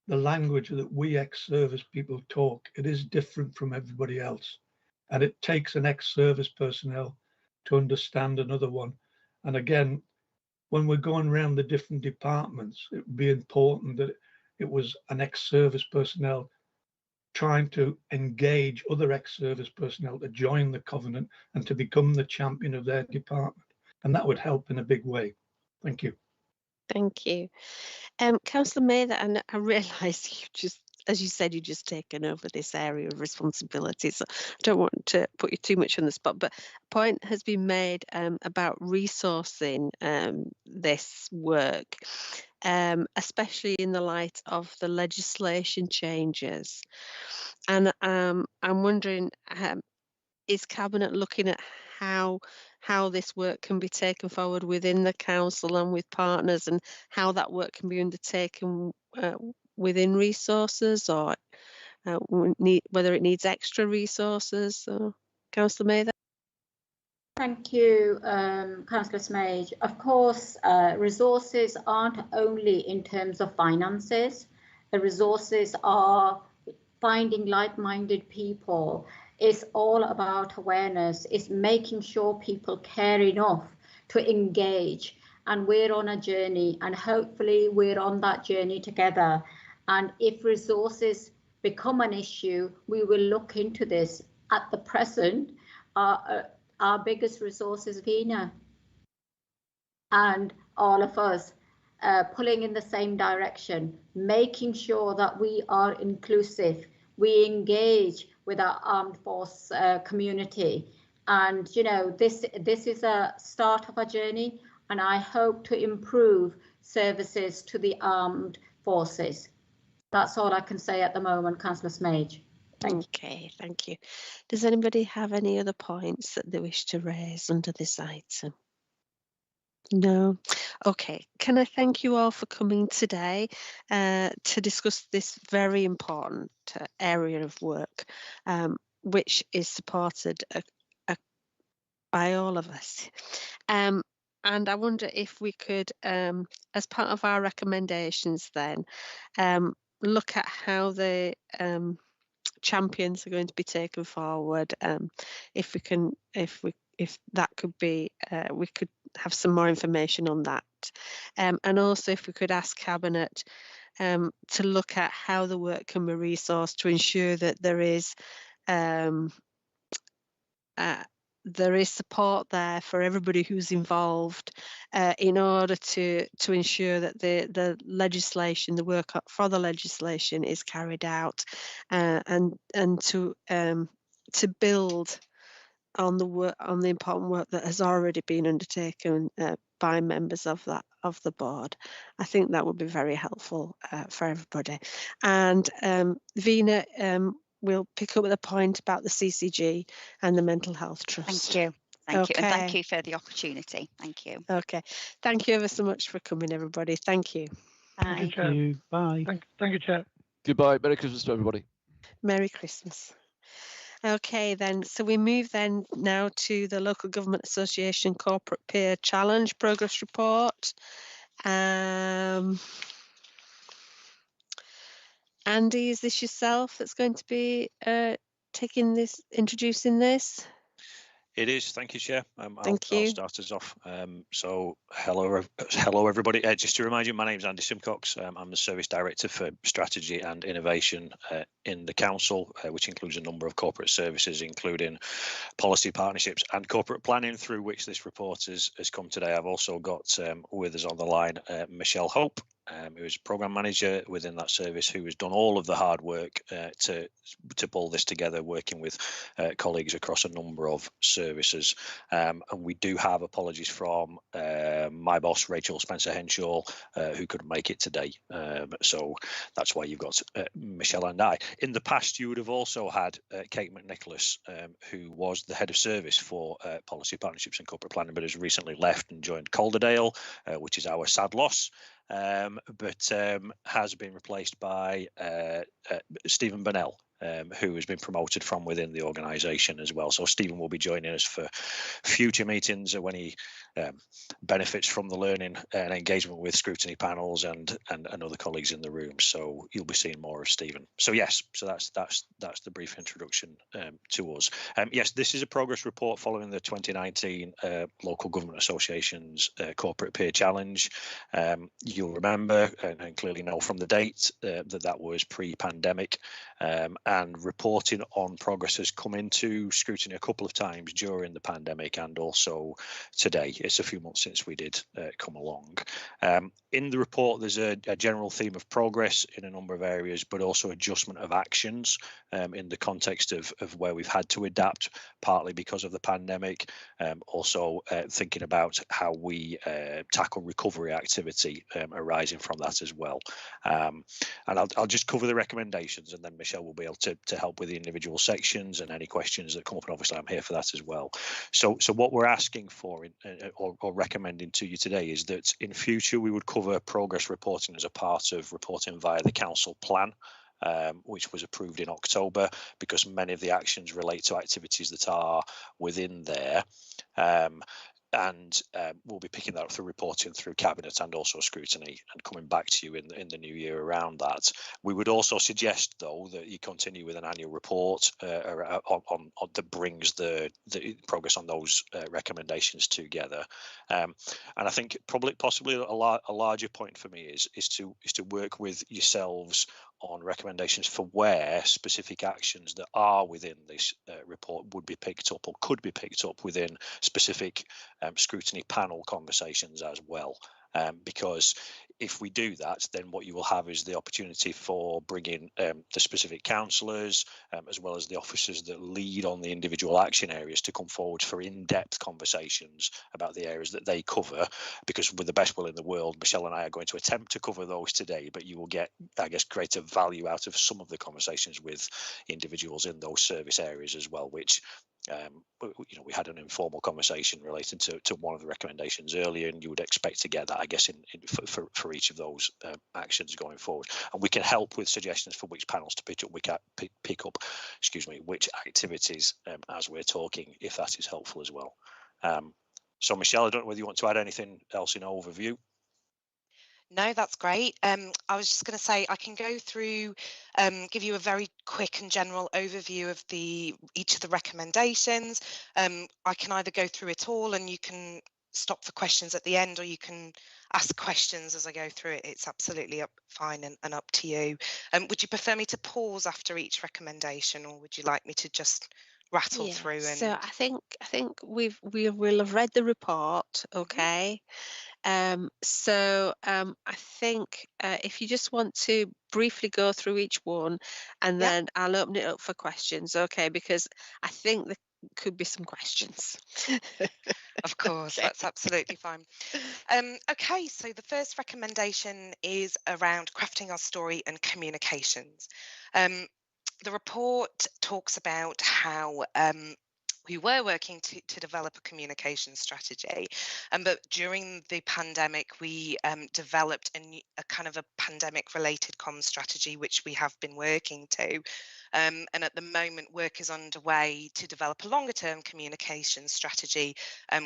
the language that we ex-service people talk. It is different from everybody else, and it takes an ex-service personnel to understand another one. And again, when we're going around the different departments, it would be important that it was an ex-service personnel trying to engage other ex-service personnel to join the covenant and to become the champion of their department, and that would help in a big way. Thank you. Thank you. Councillor Mather, and I realise you just, as you said, you've just taken over this area of responsibility, so I don't want to put you too much on the spot, but a point has been made about resourcing this work, especially in the light of the legislation changes. And I'm wondering, is Cabinet looking at how this work can be taken forward within the council and with partners, and how that work can be undertaken within resources, or whether it needs extra resources? Councillor Mather? Thank you, Councillor Smage. Of course, resources aren't only in terms of finances. The resources are finding like-minded people. It's all about awareness. It's making sure people care enough to engage. And we're on a journey, and hopefully we're on that journey together. And if resources become an issue, we will look into this. At the present, our biggest resource is Vina, and all of us pulling in the same direction, making sure that we are inclusive, we engage with our armed force community. And this is a start of a journey, and I hope to improve services to the armed forces. That's all I can say at the moment, Councillor Smage. Okay, thank you. Does anybody have any other points that they wish to raise under this item? No. Okay, can I thank you all for coming today to discuss this very important area of work, which is supported by all of us. And I wonder if we could, as part of our recommendations then, look at how the champions are going to be taken forward. If that could be, we could have some more information on that, and also if we could ask Cabinet to look at how the work can be resourced to ensure that there is support there for everybody who's involved, in order to ensure that the legislation, the work for the legislation, is carried out, and to build on the important work that has already been undertaken by members of the board. I think that would be very helpful for everybody. And Vina will pick up the point about the CCG and the Mental Health Trust. Thank you. Thank you. And thank Okay. you for the opportunity. Thank you. Okay. Thank you ever so much for coming, everybody. Thank you. Bye. Thank you. Bye. Thank you, Chair. Goodbye. Merry Christmas to everybody. Merry Christmas. Okay, then. So we move then now to the Local Government Association Corporate Peer Challenge Progress Report. Andy, is this yourself that's going to be introducing this? It is. Thank you, Chair. Thank you. I'll start us off. So hello everybody. Just to remind you, my name is Andy Simcox. I'm the Service Director for Strategy and Innovation in the Council, which includes a number of corporate services, including policy, partnerships and corporate planning, through which this report has come today. I've also got with us on the line Michelle Hope, who is Programme Manager within that service, who has done all of the hard work to pull this together, working with colleagues across a number of services. And we do have apologies from my boss, Rachel Spencer-Henshaw, who couldn't make it today. So that's why you've got Michelle and I. In the past, you would have also had Kate McNicholas, who was the Head of Service for Policy, Partnerships and Corporate Planning, but has recently left and joined Calderdale, which is our sad loss. But has been replaced by Stephen Burnell, who has been promoted from within the organisation as well. So Stephen will be joining us for future meetings when he benefits from the learning and engagement with scrutiny panels and other colleagues in the room. So you'll be seeing more of Stephen. So yes, so that's the brief introduction to us. Yes, this is a progress report following the 2019 Local Government Association's Corporate Peer Challenge. You'll remember and clearly know from the date that was pre-pandemic, and reporting on progress has come into scrutiny a couple of times during the pandemic and also today. It's a few months since we did come along. In the report, there's a general theme of progress in a number of areas, but also adjustment of actions in the context of where we've had to adapt, partly because of the pandemic, also thinking about how we tackle recovery activity arising from that as well. And I'll just cover the recommendations, and then Michelle will be able to help with the individual sections and any questions that come up, and obviously I'm here for that as well. So what we're asking for or recommending to you today is that in future we would cover progress reporting as a part of reporting via the council plan, which was approved in October, because many of the actions relate to activities that are within there. And we'll be picking that up through reporting through Cabinet and also scrutiny, and coming back to you in the new year around that. We would also suggest, though, that you continue with an annual report that brings the progress on those recommendations together. And I think possibly a larger point for me is to work with yourselves on recommendations for where specific actions that are within this report would be picked up or could be picked up within specific scrutiny panel conversations as well. Because if we do that, then what you will have is the opportunity for bringing the specific councillors, as well as the officers that lead on the individual action areas, to come forward for in-depth conversations about the areas that they cover. Because with the best will in the world, Michelle and I are going to attempt to cover those today, but you will get, I guess, greater value out of some of the conversations with individuals in those service areas as well, which we had an informal conversation related to one of the recommendations earlier, and you would expect to get that, I guess, for each of those actions going forward. And we can help with suggestions for which panels to pick up, which activities as we're talking, if that is helpful as well. So Michelle, I don't know whether you want to add anything else in overview. No, that's great. I was just going to say I can go through, give you a very quick and general overview of each of the recommendations. I can either go through it all and you can stop for questions at the end, or you can ask questions as I go through it. It's absolutely fine and up to you. Would you prefer me to pause after each recommendation, or would you like me to just rattle through? And So I think we will have read the report, okay. So I think if you just want to briefly go through each one, and then I'll open it up for questions, okay, because I think could be some questions. Of course, Okay. that's absolutely fine. Okay, so the first recommendation is around crafting our story and communications. The report talks about how we were working to develop a communication strategy, but during the pandemic, we developed a kind of a pandemic-related comms strategy, which we have been working to. And at the moment, work is underway to develop a longer-term communication strategy,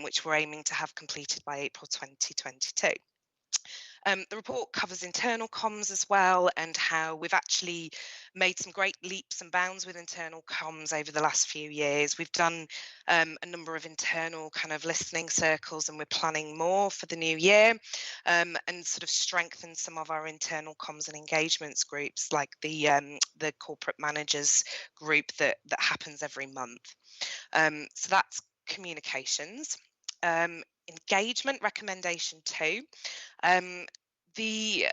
which we're aiming to have completed by April 2022. The report covers internal comms as well, and how we've actually made some great leaps and bounds with internal comms over the last few years. We've done a number of internal kind of listening circles, and we're planning more for the new year, and sort of strengthen some of our internal comms and engagements groups, like the corporate managers group that happens every month. So that's communications. Engagement recommendation 2. The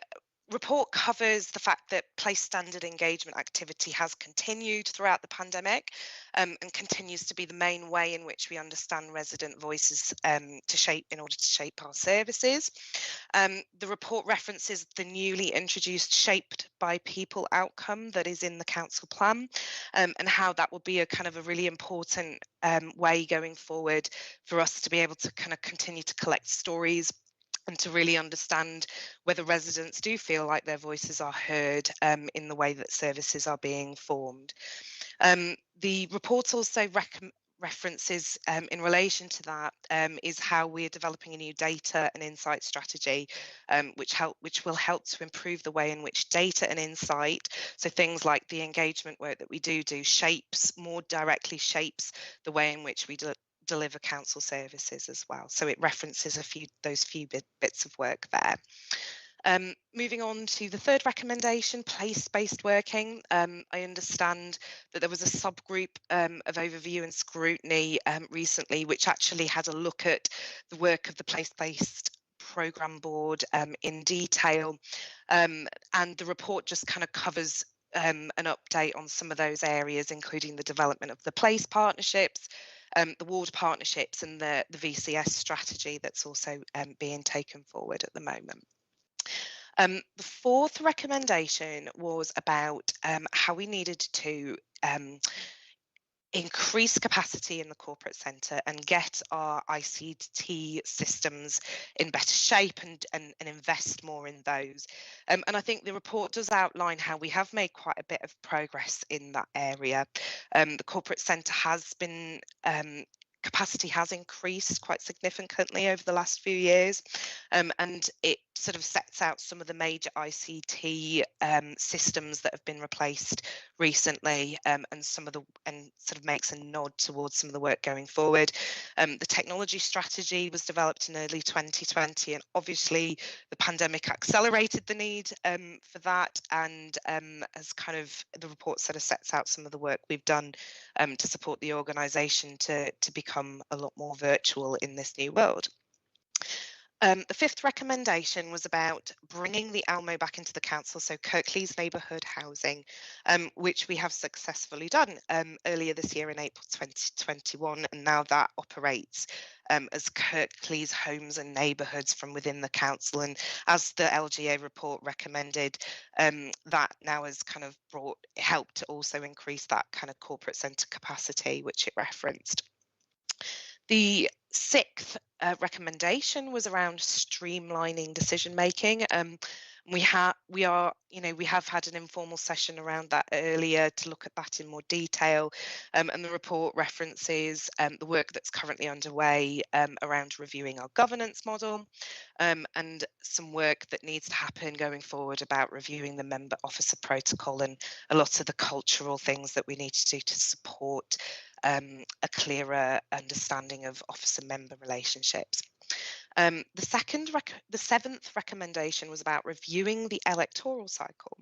report covers the fact that place standard engagement activity has continued throughout the pandemic, and continues to be the main way in which we understand resident voices in order to shape our services. The report references the newly introduced Shaped by People outcome that is in the council plan, and how that will be a kind of a really important way going forward for us to be able to kind of continue to collect stories and to really understand whether residents do feel like their voices are heard in the way that services are being formed. The report also references in relation to that is how we're developing a new data and insight strategy, which will help to improve the way in which data and insight, so things like the engagement work that we do more directly shapes the way in which we deliver council services as well. So it references those few bits of work there. Moving on to the third recommendation, place-based working. I understand that there was a subgroup of overview and scrutiny recently, which actually had a look at the work of the place-based programme board in detail, and the report just kind of covers an update on some of those areas, including the development of the place partnerships, the ward partnerships, and the VCS strategy that's also being taken forward at the moment. The fourth recommendation was about how we needed to increase capacity in the corporate centre and get our ICT systems in better shape and invest more in those. And I think the report does outline how we have made quite a bit of progress in that area. The corporate centre has been capacity has increased quite significantly over the last few years, and it sort of sets out some of the major ICT systems that have been replaced recently, and sort of makes a nod towards some of the work going forward. The technology strategy was developed in early 2020, and obviously the pandemic accelerated the need for that, and as kind of the report sort of sets out some of the work we've done to support the organisation to become a lot more virtual in this new world. The fifth recommendation was about bringing the Almo back into the council, so Kirklees neighbourhood housing, which we have successfully done earlier this year in April 2021, and now that operates as Kirklees homes and neighbourhoods from within the council. And as the LGA report recommended, that now has kind of helped to also increase that kind of corporate centre capacity, which it referenced. The sixth recommendation was around streamlining decision making. We have had an informal session around that earlier to look at that in more detail, and the report references the work that's currently underway around reviewing our governance model, and some work that needs to happen going forward about reviewing the member officer protocol and a lot of the cultural things that we need to do to support a clearer understanding of officer-member relationships. The seventh recommendation was about reviewing the electoral cycle,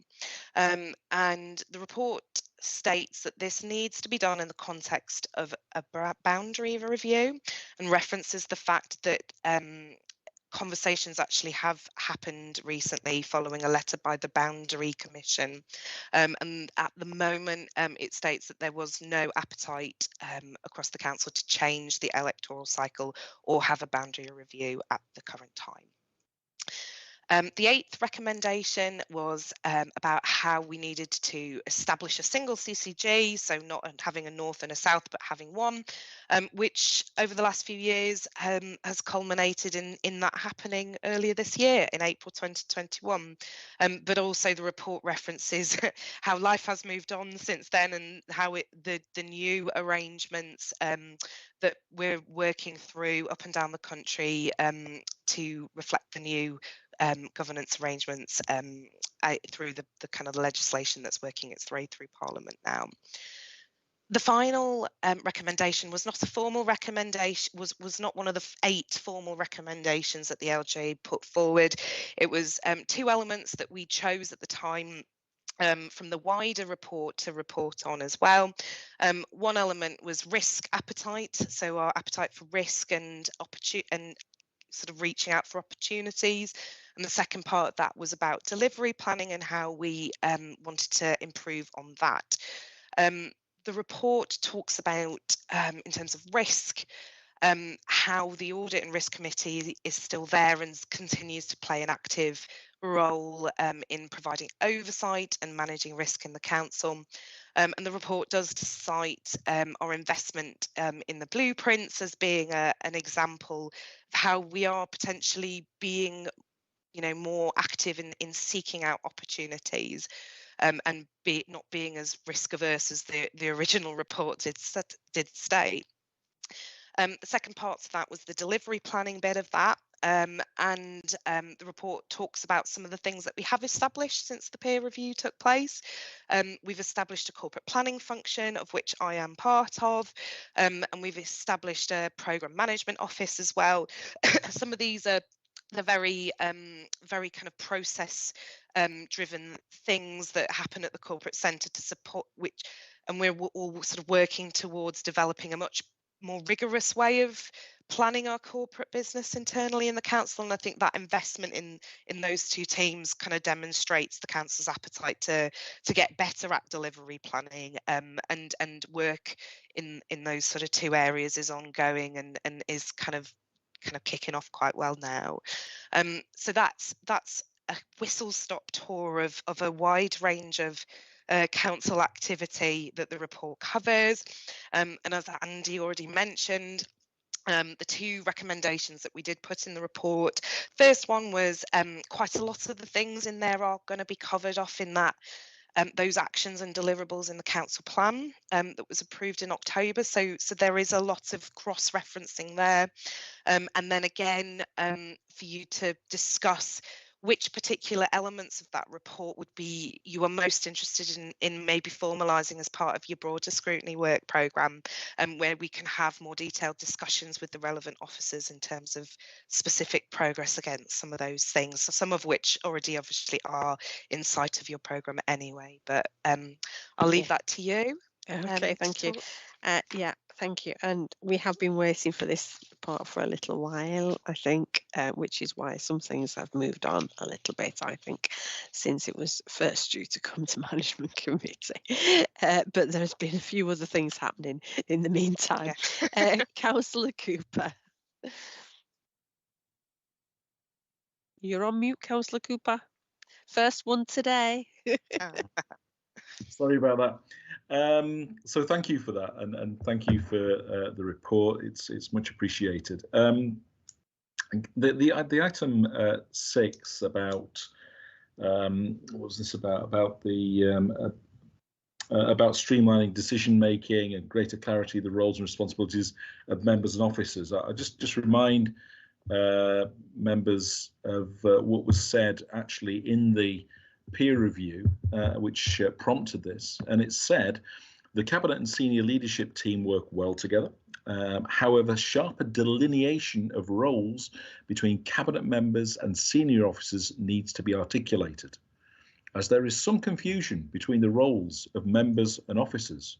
and the report states that this needs to be done in the context of a boundary review, and references the fact that conversations actually have happened recently following a letter by the Boundary Commission, and at the moment it states that there was no appetite across the council to change the electoral cycle or have a boundary review at the current time. The 8th recommendation was about how we needed to establish a single CCG, so not having a north and a south, but having one, which over the last few years has culminated in that happening earlier this year in April 2021. But also the report references how life has moved on since then, and how the new arrangements that we're working through up and down the country to reflect the new governance arrangements through the kind of legislation that's working its way through Parliament now. The final recommendation was not a formal recommendation, was not one of the 8 formal recommendations that the LGA put forward. It was 2 elements that we chose at the time from the wider report to report on as well. One element was risk appetite, so our appetite for risk and sort of reaching out for opportunities. And the second part of that was about delivery planning and how we wanted to improve on that. The report talks about, in terms of risk, how the Audit and Risk Committee is still there and continues to play an active role in providing oversight and managing risk in the council. And the report does cite our investment in the blueprints as being an example of how we are potentially being, more active in seeking out opportunities, and not being as risk averse as the original report did state. The second part of that was the delivery planning bit of that. And the report talks about some of the things that we have established since the peer review took place. We've established a corporate planning function, of which I am part of, and we've established a programme management office as well. Some of these are the very kind of process driven things that happen at the corporate centre to support which, and we're all sort of working towards developing a much more rigorous way of planning our corporate business internally in the council, and I think that investment in those 2 teams kind of demonstrates the council's appetite to get better at delivery planning, and work in those sort of 2 areas is ongoing and is kind of kicking off quite well now. So that's a whistle-stop tour of a wide range of council activity that the report covers, and as Andy already mentioned, the 2 recommendations that we did put in the report. First one was quite a lot of the things in there are going to be covered off in that those actions and deliverables in the council plan that was approved in October. So there is a lot of cross-referencing there, and then again for you to discuss which particular elements of that report would be you are most interested in maybe formalising as part of your broader scrutiny work programme, where we can have more detailed discussions with the relevant officers in terms of specific progress against some of those things, so some of which already obviously are in sight of your programme anyway, but I'll leave that to you. Okay, thank you. Yeah, thank you. And we have been waiting for this part for a little while, I think, which is why some things have moved on a little bit, I think, since it was first due to come to management committee. But there's been a few other things happening in the meantime. Yeah. Councillor Cooper. You're on mute, Councillor Cooper. First one today. Sorry about that. So thank you for that, and thank you for the report. It's much appreciated. The item 6 about what was this about? About the about streamlining decision making and greater clarity of the roles and responsibilities of members and officers. I just remind members of what was said actually in the peer review, which prompted this, and it said the cabinet and senior leadership team work well together. However, sharper delineation of roles between cabinet members and senior officers needs to be articulated, as there is some confusion between the roles of members and officers.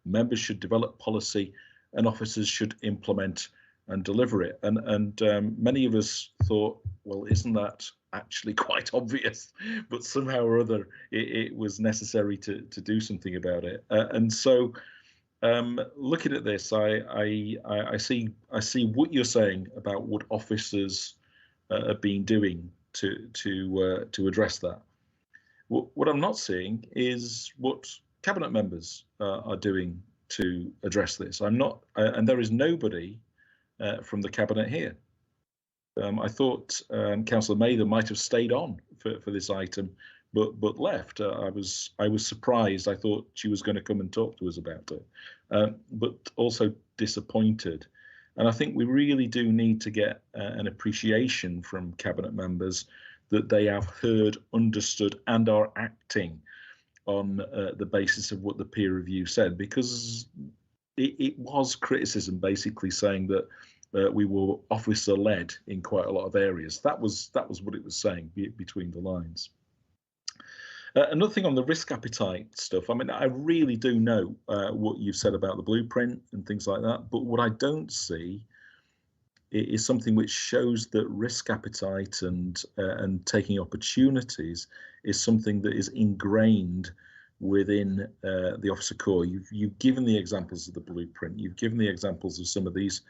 Members should develop policy and officers should implement and deliver it. And many of us thought, well, isn't that actually quite obvious? But somehow or other, it was necessary to do something about it. And so, looking at this, I see what you're saying about what officers have been doing to address that. What I'm not seeing is what cabinet members are doing to address this. I'm not, and there is nobody from the cabinet here. I thought Councillor Mather might have stayed on for this item, but left. I was surprised. I thought she was going to come and talk to us about it, but also disappointed. And I think we really do need to get an appreciation from cabinet members that they have heard, understood, and are acting on the basis of what the peer review said, because it was criticism basically saying that we were officer-led in quite a lot of areas. That was what it was saying between the lines. Another thing on the risk appetite stuff, I mean, I really do know what you've said about the blueprint and things like that, but what I don't see is something which shows that risk appetite and taking opportunities is something that is ingrained within the officer corps. You've given the examples of the blueprint, you've given the examples of some of these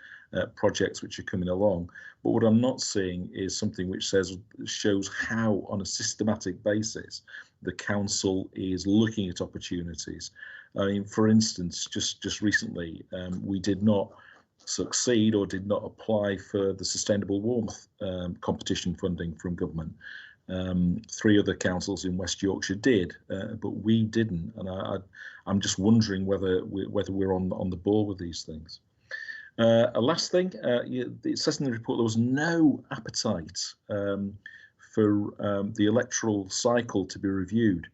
projects which are coming along, but what I'm not seeing is something which shows how on a systematic basis the council is looking at opportunities. I mean, for instance, just recently we did not succeed or did not apply for the sustainable warmth competition funding from government. 3 other councils in West Yorkshire did, but we didn't, and I'm just wondering whether we're on the ball with these things. A last thing, it says in the report there was no appetite for the electoral cycle to be reviewed.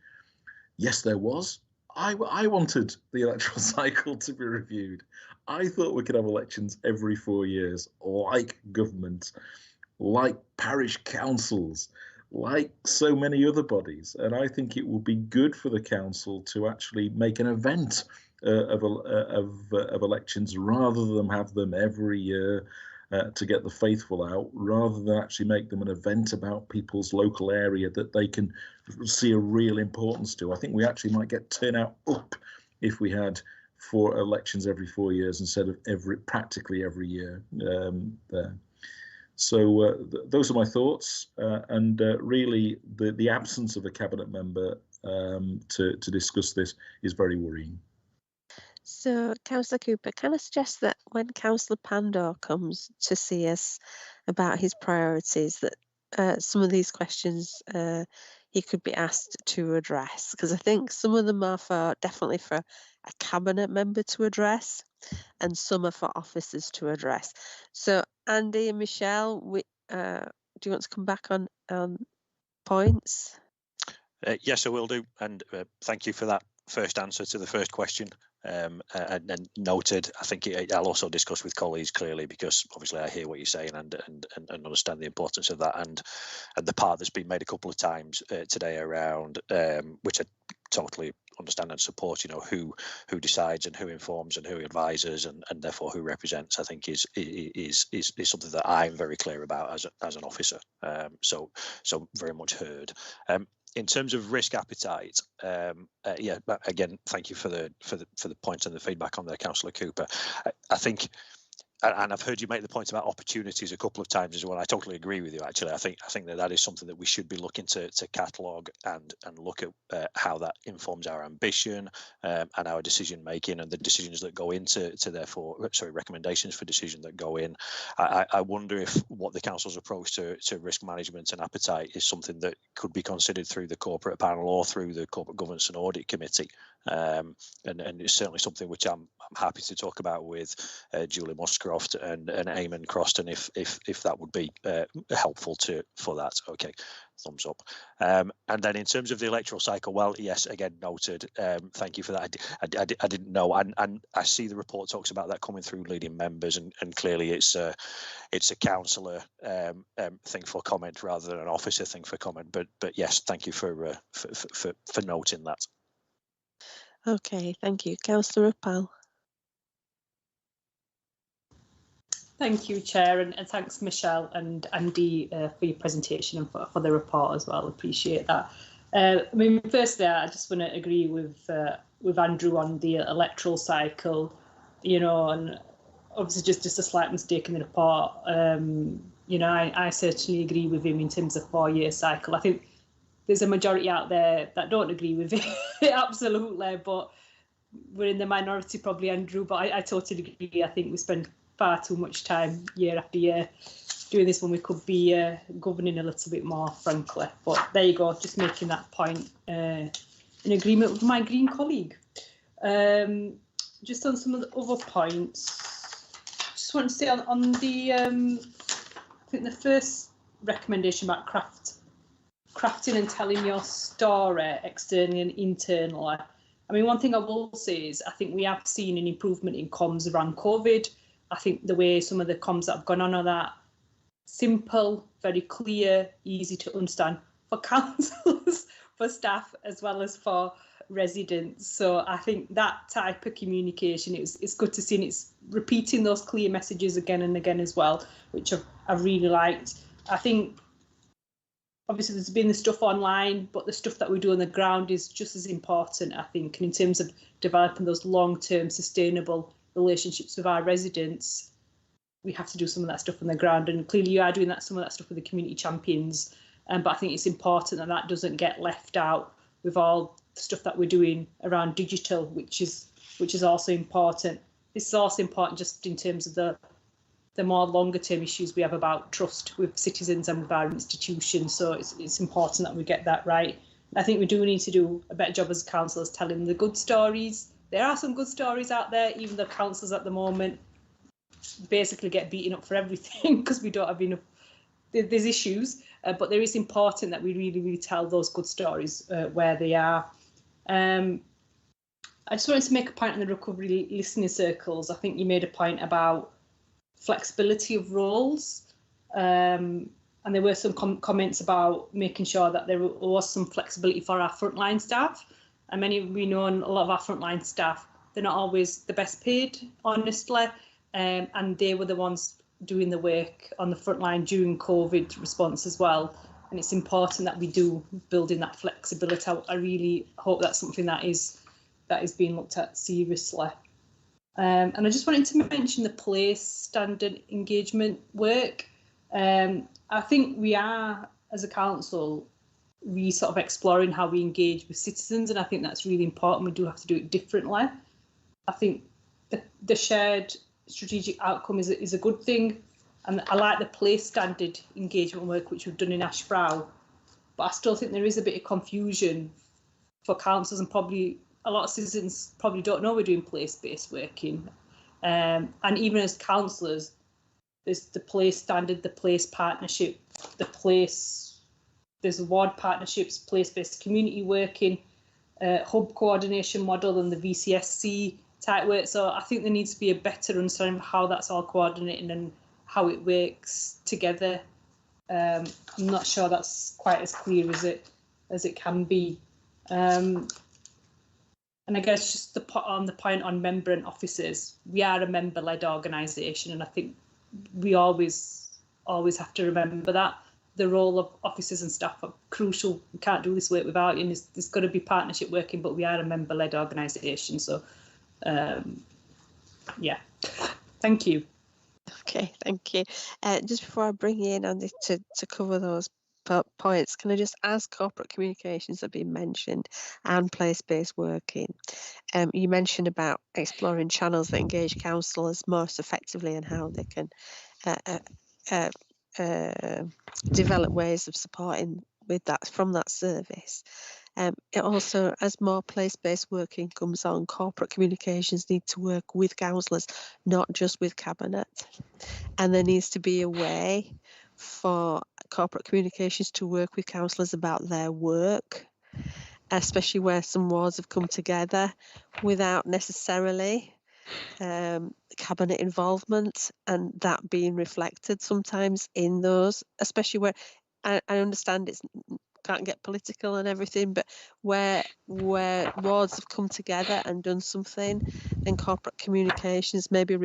Yes, there was. I wanted the electoral cycle to be reviewed. I thought we could have elections every 4 years, like government, like parish councils, like so many other bodies. And I think it would be good for the council to actually make an event of elections rather than have them every year to get the faithful out, rather than actually make them an event about people's local area that they can see a real importance to. I think we actually might get turnout up if we had 4 elections every 4 years instead of practically every year there. So those are my thoughts, and really the absence of a cabinet member to discuss this is very worrying. So, Councillor Cooper, can I suggest that when Councillor Pandor comes to see us about his priorities, that some of these questions he could be asked to address? Because I think some of them are definitely for a cabinet member to address, and some are for officers to address. So, Andy and Michelle, do you want to come back on points? Yes, I will do, and thank you for that first answer to the first question. And noted. I think I'll also discuss with colleagues clearly, because obviously I hear what you're saying and understand the importance of that, and the part that's been made a couple of times today around which I totally understand and support. You know, who decides and who informs and who advises and therefore who represents. I think is something that I'm very clear about as an officer. So very much heard. In terms of risk appetite, yeah, again, thank you for the points and the feedback on there, Councillor Cooper. I think, and I've heard you make the point about opportunities a couple of times as well. I totally agree with you. Actually, I think that is something that we should be looking to catalogue and look at how that informs our ambition and our decision making and the decisions that go into recommendations for decision that go in. I wonder if what the council's approach to risk management and appetite is something that could be considered through the corporate panel or through the corporate governance and audit committee. And it's certainly something which I'm happy to talk about with Julie Muscroft and Eamon Croston if that would be helpful for that. Okay, thumbs up. And then in terms of the electoral cycle, well, yes, again noted. Thank you for that. I didn't know, and I see the report talks about that coming through leading members, and clearly it's a councillor thing for comment rather than an officer thing for comment. But yes, thank you for noting that. Okay, thank you. Councillor Uppal. Thank you, Chair, and thanks, Michelle and Andy, for your presentation and for the report as well. Appreciate that. I mean, firstly, I just want to agree with Andrew on the electoral cycle, you know, and obviously just a slight mistake in the report. You know, I certainly agree with him in terms of 4-year cycle. I think there's a majority out there that don't agree with it, absolutely, but we're in the minority probably, Andrew, but I totally agree. I think we spend far too much time year after year doing this when we could be governing a little bit more, frankly. But there you go, just making that point in agreement with my Green colleague. Just on some of the other points, just want to say on the, I think the first recommendation about crafting and telling your story externally and internally. I mean, one thing I will say is I think we have seen an improvement in comms around COVID. I think the way some of the comms that have gone on are that simple, very clear, easy to understand for councils, for staff, as well as for residents. So I think that type of communication, it's good to see, and it's repeating those clear messages again and again as well, which I've really liked. I think obviously there's been the stuff online, but the stuff that we do on the ground is just as important, I think. And in terms of developing those long-term sustainable relationships with our residents, we have to do some of that stuff on the ground. And clearly you are doing some of that stuff with the community champions. But I think it's important that that doesn't get left out with all the stuff that we're doing around digital, which is also important. This is also important just in terms of the more longer term issues we have about trust with citizens and with our institutions. So it's important that we get that right. I think we do need to do a better job as councillors telling the good stories. There are some good stories out there, even though councillors at the moment basically get beaten up for everything because we don't have enough. There's issues, but there is important that we really tell those good stories where they are. I just wanted to make a point on the recovery listening circles. I think you made a point about flexibility of roles, and there were some comments about making sure that there was some flexibility for our frontline staff. And we know a lot of our frontline staff, they're not always the best paid, honestly, and they were the ones doing the work on the front line during COVID response as well. And it's important that we do build in that flexibility. I really hope that's something that is being looked at seriously. And I just wanted to mention the place standard engagement work. I think we are, as a council, sort of exploring how we engage with citizens, and I think that's really important. We do have to do it differently. I think the shared strategic outcome is a good thing, and I like the place standard engagement work which we've done in Ashbrow, but I still think there is a bit of confusion for councils, and probably a lot of citizens probably don't know we're doing place-based working. And even as councillors, there's the place standard, the place partnership, there's ward partnerships, place-based community working, hub coordination model, and the VCSC type work. So I think there needs to be a better understanding of how that's all coordinated and how it works together. I'm not sure that's quite as clear as it can be. And I guess just on the point on member and officers, we are a member-led organisation, and I think we always have to remember that the role of officers and staff are crucial. We can't do this work without you, and there's got to be partnership working, but we are a member-led organisation. So, yeah, thank you. Okay, thank you. Just before I bring you in on this to cover those points, can I just ask corporate communications have been mentioned and place-based working? You mentioned about exploring channels that engage councillors most effectively and how they can develop ways of supporting with that from that service. It also, as more place-based working comes on, corporate communications need to work with councillors, not just with cabinet. And there needs to be a way for corporate communications to work with councillors about their work, especially where some wards have come together without necessarily cabinet involvement, and that being reflected sometimes in those, especially where I understand it's can't get political and everything, but where wards have come together and done something, and corporate communications, maybe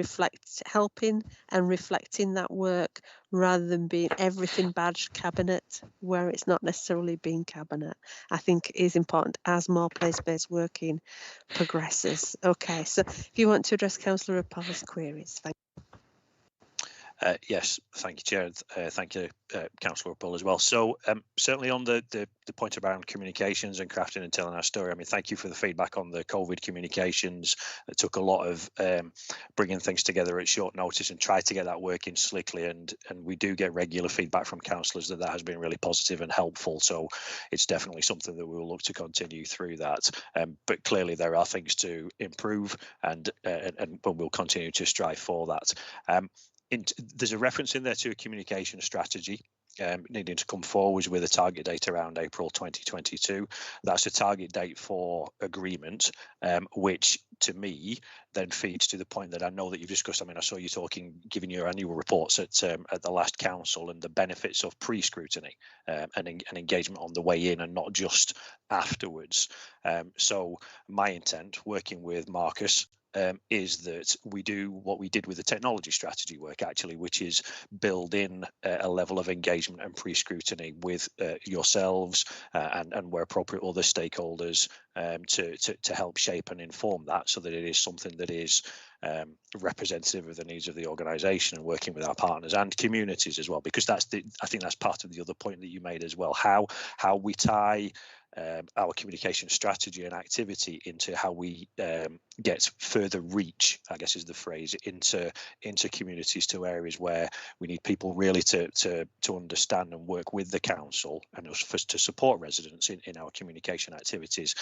helping and reflecting that work rather than being everything badged cabinet where it's not necessarily being cabinet, I think is important as more place-based working progresses. Okay, so if you want to address Councillor Rapal's queries, thank you. Yes, thank you, Chair. Thank you, Councillor Pupil as well. So certainly on the point around communications and crafting and telling our story, I mean, thank you for the feedback on the COVID communications. It took a lot of bringing things together at short notice and try to get that working slickly. And we do get regular feedback from councillors that has been really positive and helpful. So it's definitely something that we will look to continue through that. But clearly there are things to improve, and we'll continue to strive for that. There's a reference in there to a communication strategy needing to come forward with a target date around April 2022. That's a target date for agreement, which to me then feeds to the point that I know that you've discussed. I mean, I saw you giving your annual reports at the last council, and the benefits of pre-scrutiny and engagement on the way in and not just afterwards. So my intent, working with Marcus, is that we do what we did with the technology strategy work, actually, which is build in a level of engagement and pre-scrutiny with yourselves and where appropriate other stakeholders to help shape and inform that, so that it is something that is representative of the needs of the organisation, and working with our partners and communities as well, because I think that's part of the other point that you made as well, how we tie our communication strategy and activity into how we get further reach, I guess is the phrase, into communities, to areas where we need people really to understand and work with the council, and to support residents in our communication activities.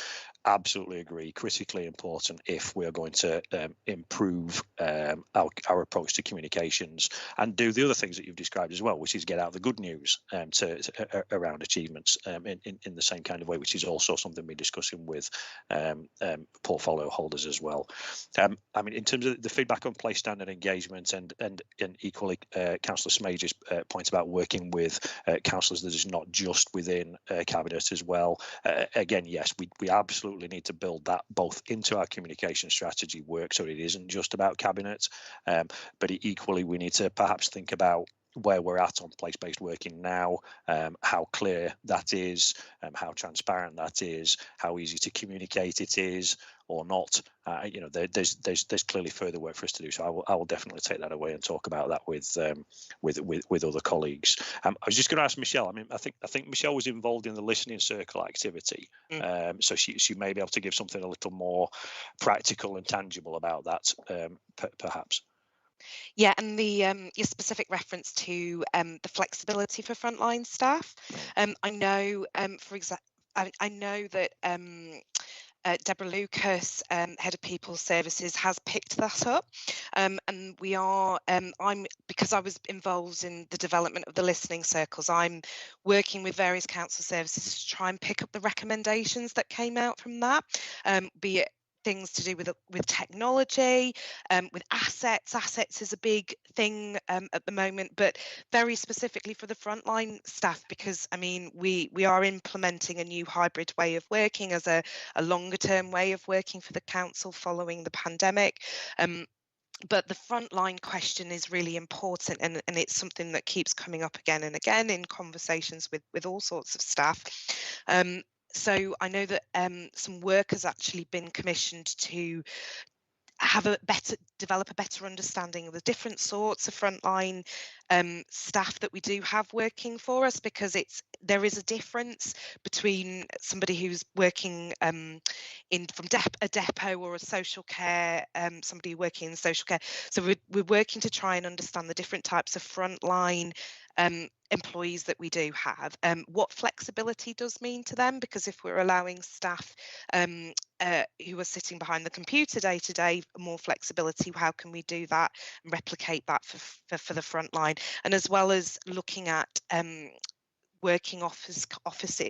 Absolutely agree, critically important if we are going to improve our approach to communications and do the other things that you've described as well, which is get out the good news around achievements in the same kind of way, which is also something we're discussing with portfolio holders as well. I mean, in terms of the feedback on place standard engagement and equally Councillor Smage's point about working with councillors that is not just within cabinet as well. Again, yes, we absolutely need to build that both into our communication strategy work, so it isn't just about cabinet, but equally we need to perhaps think about where we're at on place-based working now, how clear that is, how transparent that is, how easy to communicate it is or not. You know, there's clearly further work for us to do. So I will definitely take that away and talk about that with other colleagues. I was just going to ask Michelle. I mean, I think Michelle was involved in the listening circle activity, so she may be able to give something a little more practical and tangible about that, perhaps. Yeah, and the your specific reference to the flexibility for frontline staff. I know, for example, I know that Deborah Lucas, Head of People Services, has picked that up, and we are. Because I was involved in the development of the listening circles, I'm working with various council services to try and pick up the recommendations that came out from that, be it things to do with technology, with assets. Assets is a big thing at the moment, but very specifically for the frontline staff, because I mean we are implementing a new hybrid way of working as a longer term way of working for the council following the pandemic. But the frontline question is really important, and it's something that keeps coming up again and again in conversations with all sorts of staff. So I know that some work has actually been commissioned to develop a better understanding of the different sorts of frontline staff that we do have working for us, because there is a difference between somebody who's working from a depot or a social care, somebody working in social care. So we're working to try and understand the different types of frontline employees that we do have, what flexibility does mean to them, because if we're allowing staff who are sitting behind the computer day to day more flexibility, how can we do that and replicate that for the front line, and as well as looking at working office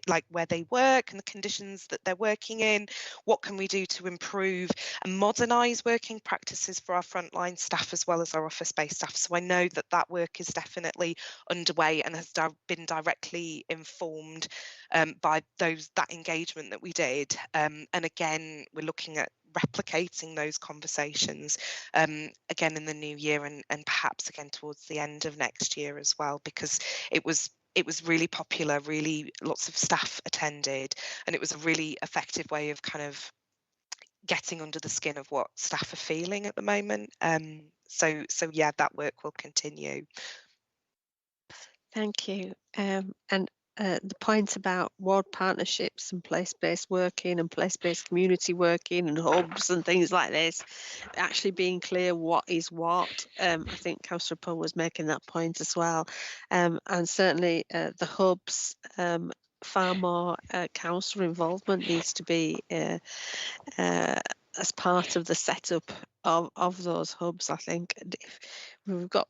like where they work and the conditions that they're working in, what can we do to improve and modernise working practices for our frontline staff as well as our office-based staff. So I know that work is definitely underway and has been directly informed by that engagement that we did, and again we're looking at replicating those conversations again in the new year, and perhaps again towards the end of next year as well, because it was really popular, really lots of staff attended, and it was a really effective way of kind of getting under the skin of what staff are feeling at the moment. So yeah, that work will continue. Thank you. And the point about ward partnerships and place-based working and place-based community working and hubs and things like this, actually being clear what is what. I think Councillor Poe was making that point as well. And certainly the hubs, far more councillor involvement needs to be as part of the setup of those hubs. I think if we've got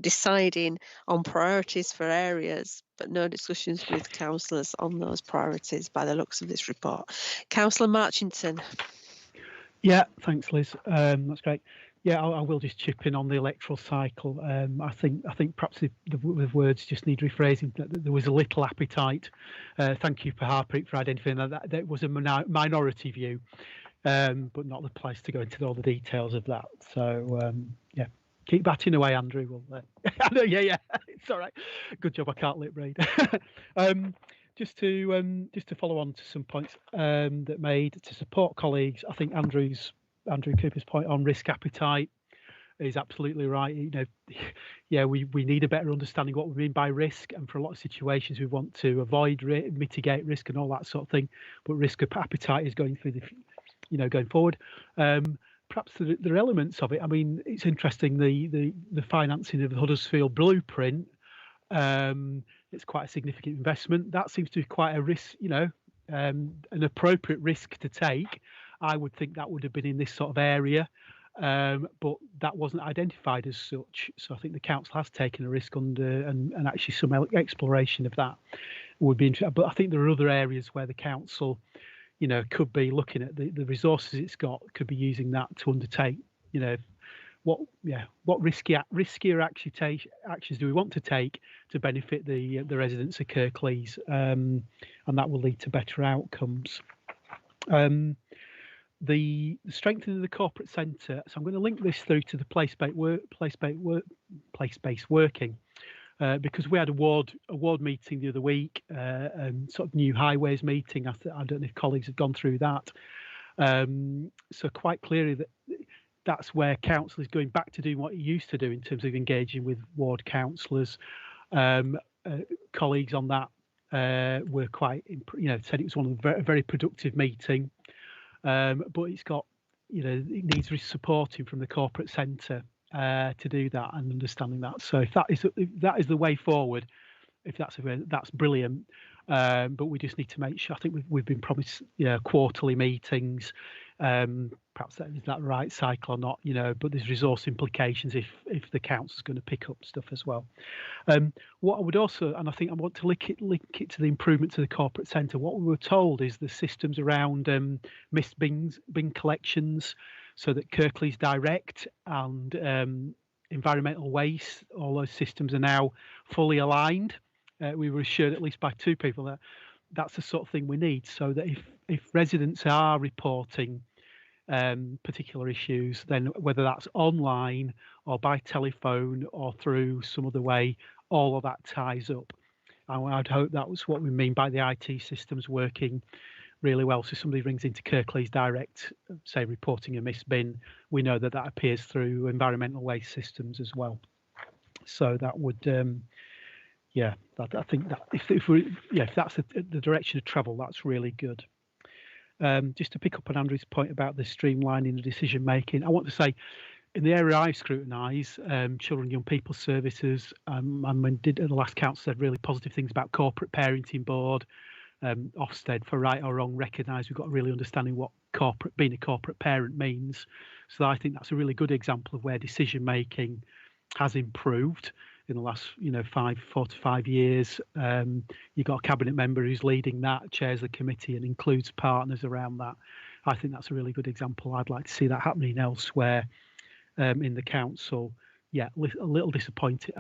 deciding on priorities for areas, but no discussions with councillors on those priorities by the looks of this report. Councillor Marchington. Yeah, thanks, Liz. That's great. Yeah, I will just chip in on the electoral cycle. I think perhaps the words just need rephrasing. That there was a little appetite. Thank you, Harpreet, for identifying that was a minority view, but not the place to go into all the details of that. So yeah. Keep batting away, Andrew. We'll, yeah, it's all right. Good job. I can't lip read. Just to follow on to some points that made to support colleagues. I think Andrew Cooper's point on risk appetite is absolutely right. You know, yeah, we need a better understanding what we mean by risk, and for a lot of situations we want to avoid mitigate risk and all that sort of thing. But risk appetite is going through going forward. Perhaps there are elements of it. I mean, it's interesting, the financing of the Huddersfield blueprint. It's quite a significant investment. That seems to be quite a risk, an appropriate risk to take. I would think that would have been in this sort of area, but that wasn't identified as such. So I think the council has taken a risk under, and actually some exploration of that would be interesting. But I think there are other areas where the council could be looking at the resources it's got, could be using that to undertake, what riskier actions do we want to take to benefit the residents of Kirklees, and that will lead to better outcomes. The strengthening of the corporate centre. So I'm going to link this through to the place-based working. Because we had a ward meeting the other week, and sort of new highways meeting. I don't know if colleagues have gone through that. So quite clearly that's where council is going back to doing what it used to do in terms of engaging with ward councillors. Colleagues on that were quite, said it was one of the very productive meeting. But it's got, it needs supporting from the corporate centre to do that and understanding that. So if that is the way forward, if that's that's brilliant. But we just need to make sure. I think we've been promised quarterly meetings. Perhaps that is that the right cycle or not, but there's resource implications if the council's going to pick up stuff as well. What I would also, and I think I want to link it to the improvement to the corporate centre. What we were told is the systems around missed bin collections, so that Kirklees Direct and environmental waste, all those systems are now fully aligned. We were assured, at least by two people, that that's the sort of thing we need, so that if residents are reporting particular issues, then whether that's online or by telephone or through some other way, all of that ties up. And I'd hope that was what we mean by the IT systems working really well. So somebody rings into Kirklees Direct, say reporting a missed bin, we know that appears through environmental waste systems as well. So that would, I think that if that's the direction of travel, that's really good. Just to pick up on Andrew's point about the streamlining the decision making, I want to say, in the area I scrutinise, children and young people services, and did at the last council said really positive things about corporate parenting board. Ofsted, for right or wrong, recognise we've got a really understanding what being a corporate parent means. So I think that's a really good example of where decision making has improved in the last 4 to 5 years. You've got a cabinet member who's leading that, chairs the committee and includes partners around that. I think that's a really good example. I'd like to see that happening elsewhere in the council. Yeah, a little disappointed.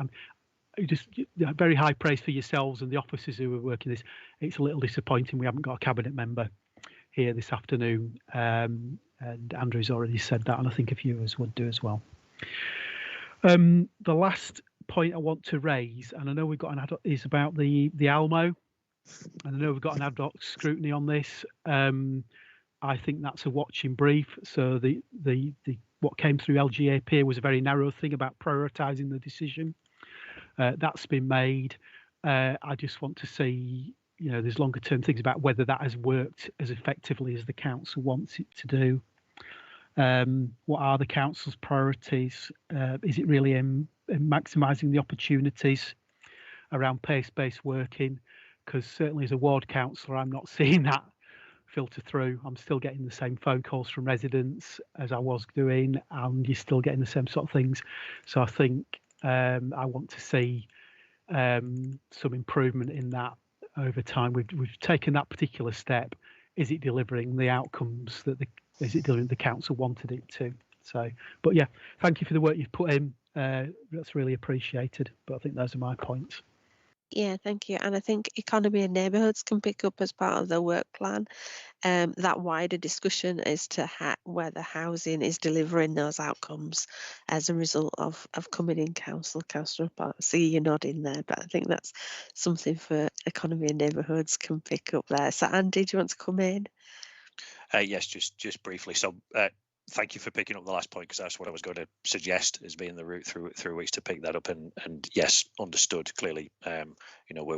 Just very high praise for yourselves and the officers who are working this. It's a little disappointing we haven't got a cabinet member here this afternoon, and Andrew's already said that, and I think a few of us would do as well. The last point I want to raise, and I know we've got an ad hoc, is about the ALMO, and I know we've got an ad hoc scrutiny on this. I think that's a watching brief. So the what came through LGAP was a very narrow thing about prioritising the decision. That's been made. I just want to see, there's longer term things about whether that has worked as effectively as the council wants it to do. What are the council's priorities? Is it really in maximising the opportunities around pace-based working? Because certainly as a ward councillor, I'm not seeing that filter through. I'm still getting the same phone calls from residents as I was doing, and you're still getting the same sort of things. So I think I want to see some improvement in that over time. We've taken that particular step. Is it delivering the outcomes that the council wanted it to? So, but yeah, thank you for the work you've put in. That's really appreciated. But I think those are my points. Yeah, thank you. And I think economy and neighbourhoods can pick up as part of the work plan. That wider discussion as to whether housing is delivering those outcomes as a result of coming in council. Councillor, I see you nodding there, but I think that's something for economy and neighbourhoods can pick up there. So Andy, do you want to come in? Yes, just briefly. So thank you for picking up the last point, because that's what I was going to suggest as being the route through which to pick that up. And yes, understood clearly. We're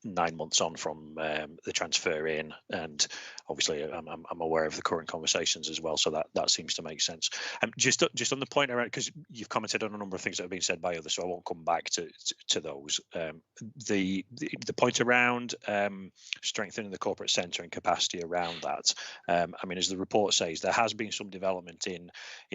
9 months on from the transfer in, and obviously I'm aware of the current conversations as well. So that seems to make sense. Just on the point around, because you've commented on a number of things that have been said by others, so I won't come back to those. The point around strengthening the corporate centre and capacity around that. As the report says, there has been some development in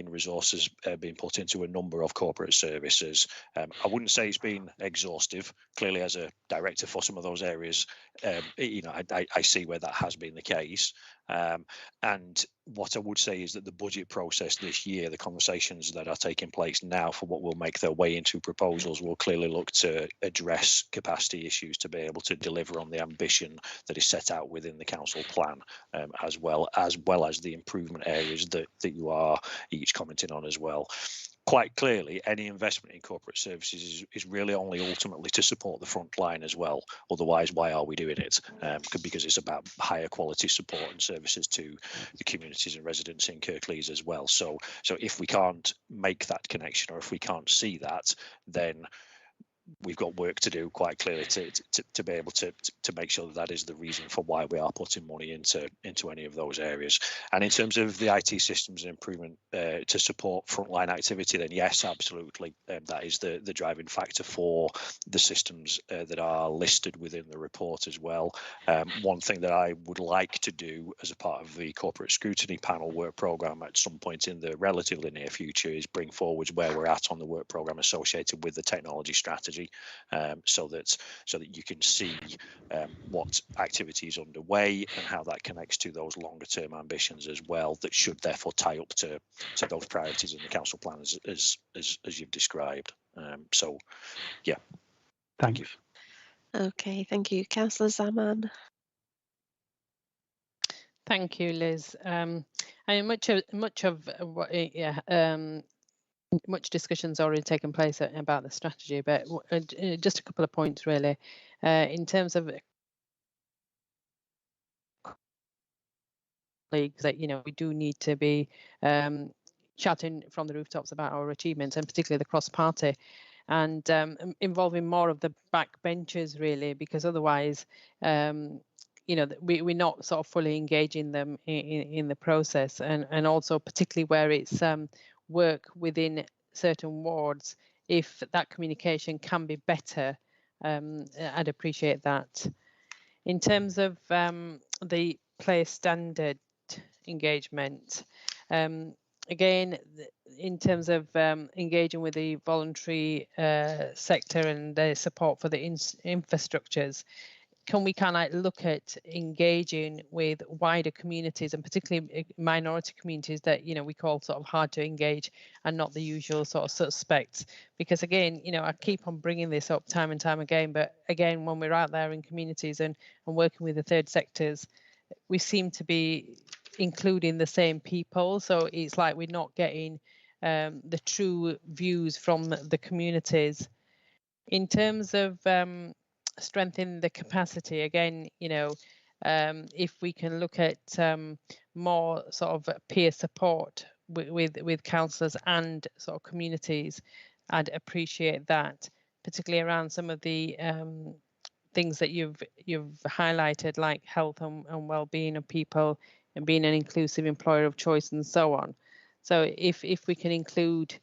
resources being put into a number of corporate services. I wouldn't say it's been exhaustive. Clearly, as a director for some of those areas, I see where that has been the case. And what I would say is that the budget process this year, the conversations that are taking place now for what will make their way into proposals, will clearly look to address capacity issues to be able to deliver on the ambition that is set out within the council plan, as well as the improvement areas that you are each commenting on as well. Quite clearly, any investment in corporate services is really only ultimately to support the front line as well. Otherwise, why are we doing it? Because it's about higher quality support and services to the communities and residents in Kirklees as well. So if we can't make that connection, or if we can't see that, then we've got work to do quite clearly to be able to make sure that is the reason for why we are putting money into any of those areas. And in terms of the IT systems and improvement to support frontline activity, then yes, absolutely, that is the driving factor for the systems that are listed within the report as well. One thing that I would like to do as a part of the corporate scrutiny panel work programme at some point in the relatively near future is bring forwards where we're at on the work programme associated with the technology strategy. So that you can see what activity is underway and how that connects to those longer term ambitions as well, that should therefore tie up to those priorities in the council plan as you've described. So yeah, thank you. Okay, thank you. Councillor Zaman. Thank you, Liz. Much discussion's already taken place about the strategy, but just a couple of points really. In terms of colleagues, that we do need to be shouting from the rooftops about our achievements, and particularly the cross-party, and involving more of the backbenchers really, because otherwise we're not sort of fully engaging them in the process, and also particularly where it's work within certain wards, if that communication can be better, I'd appreciate that. In terms of the player standard engagement, again, in terms of engaging with the voluntary sector and the support for the infrastructures, can we kind of look at engaging with wider communities, and particularly minority communities that we call sort of hard to engage and not the usual sort of suspects? Because again, I keep on bringing this up time and time again, but again, when we're out there in communities and working with the third sectors, we seem to be including the same people. So it's like we're not getting the true views from the communities. In terms of strengthening the capacity, again, if we can look at more sort of peer support with councillors and sort of communities, I'd appreciate that, particularly around some of the things that you've highlighted, like health and well-being of people and being an inclusive employer of choice and so on. So if we can include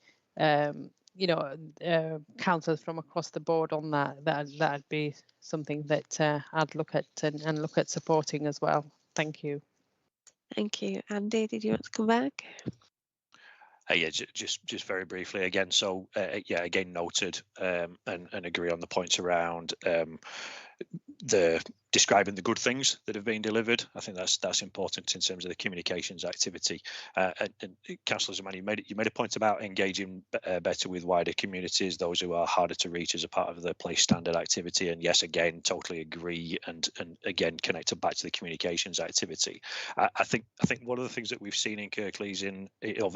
councillors from across the board on that'd be something that I'd look at and look at supporting as well. Thank you. Thank you. Andy, did you want to come back? Yeah, just very briefly again. So yeah, again noted and agree on the points around the describing the good things that have been delivered. I think that's important in terms of the communications activity. And Councillor Zamani, you made a point about engaging better with wider communities, those who are harder to reach as a part of the place standard activity. And yes, again, totally agree. And again, connected back to the communications activity. I think one of the things that we've seen in Kirklees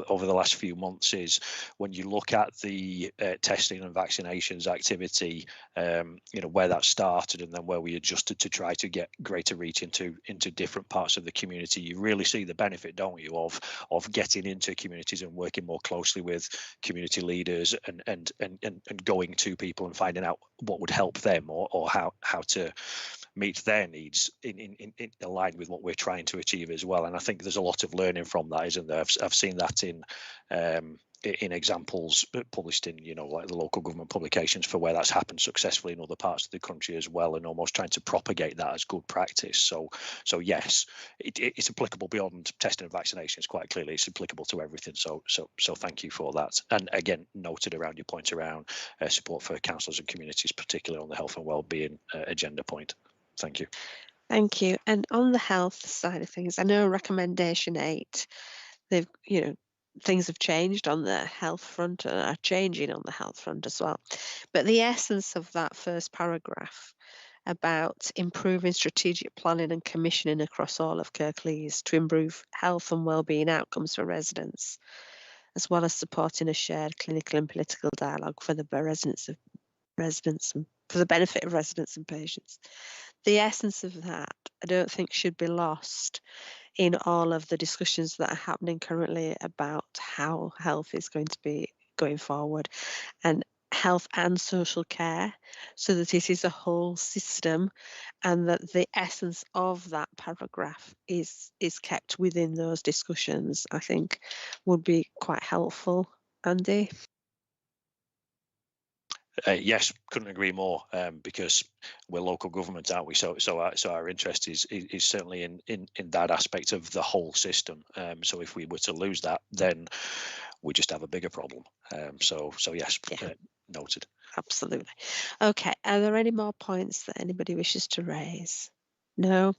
over the last few months is when you look at the testing and vaccinations activity, where that started and then where we adjusted to try to get greater reach into different parts of the community, you really see the benefit, don't you, of getting into communities and working more closely with community leaders and going to people and finding out what would help them or how to meet their needs in line with what we're trying to achieve as well. And I think there's a lot of learning from that, isn't there? I've seen that in examples published in like the local government publications for where that's happened successfully in other parts of the country as well, and almost trying to propagate that as good practice. So yes, it's applicable beyond testing and vaccinations. Quite clearly, it's applicable to everything. So thank you for that. And again, noted around your point around support for councillors and communities, particularly on the health and wellbeing agenda point. Thank you. Thank you. And on the health side of things, I know recommendation 8, they've things have changed on the health front and are changing on the health front as well. But the essence of that first paragraph about improving strategic planning and commissioning across all of Kirklees to improve health and wellbeing outcomes for residents, as well as supporting a shared clinical and political dialogue for the residents and for the benefit of residents and patients. The essence of that, I don't think, should be lost in all of the discussions that are happening currently about how health is going to be going forward, and health and social care, so that it is a whole system, and that the essence of that paragraph is kept within those discussions, I think would be quite helpful. Andy? Yes, couldn't agree more, because we're local government, aren't we? So our interest is certainly in that aspect of the whole system. So if we were to lose that, then we just have a bigger problem. So yes, yeah. Noted. Absolutely. Okay, are there any more points that anybody wishes to raise? No.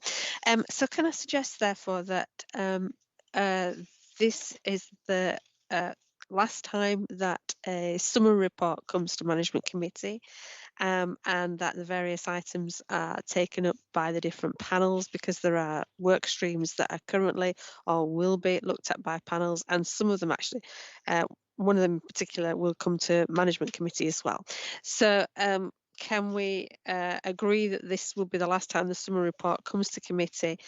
So can I suggest therefore that this is the last time that a summary report comes to management committee, and that the various items are taken up by the different panels, because there are work streams that are currently or will be looked at by panels, and some of them actually, one of them in particular, will come to management committee as well. So can we agree that this will be the last time the summary report comes to committee?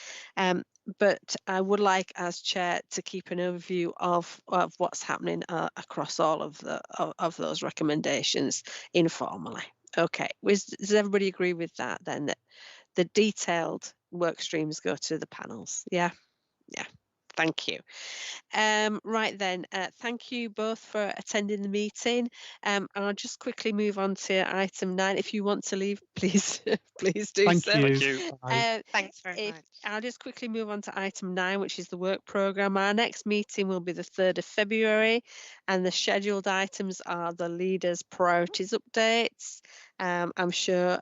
But I would like, as chair, to keep an overview of what's happening across all of those recommendations informally. Okay, does everybody agree with that then, that the detailed work streams go to the panels? Yeah. Thank you. Right then, thank you both for attending the meeting. And I'll just quickly move on to item 9. If you want to leave, please, please do so. Thank you. Thanks very much. I'll just quickly move on to item 9, which is the work programme. Our next meeting will be the 3rd of February, and the scheduled items are the leaders' priorities updates. I'm sure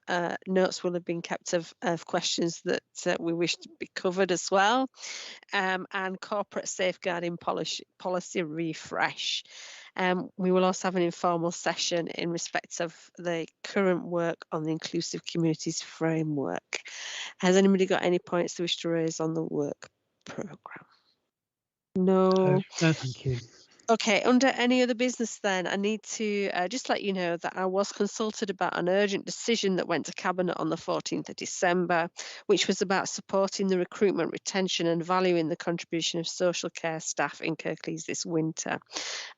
notes will have been kept of questions that we wish to be covered as well, and corporate safeguarding policy refresh. We will also have an informal session in respect of the current work on the Inclusive Communities Framework. Has anybody got any points they wish to raise on the work programme? No. No, thank you. Okay, under any other business then, I need to just let you know that I was consulted about an urgent decision that went to Cabinet on the 14th of December, which was about supporting the recruitment, retention and valuing the contribution of social care staff in Kirklees this winter.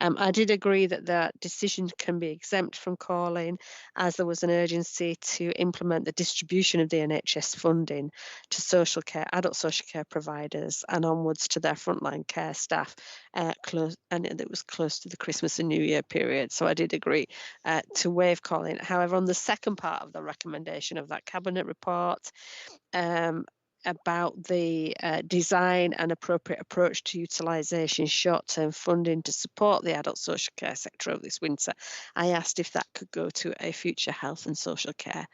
I did agree that that decision can be exempt from calling, as there was an urgency to implement the distribution of the NHS funding to social care, adult social care providers and onwards to their frontline care staff, and it was close to the Christmas and New Year period. So I did agree to waive calling. However, on the second part of the recommendation of that Cabinet report, about the design and appropriate approach to utilisation short-term funding to support the adult social care sector over this winter, I asked if that could go to a future health and social care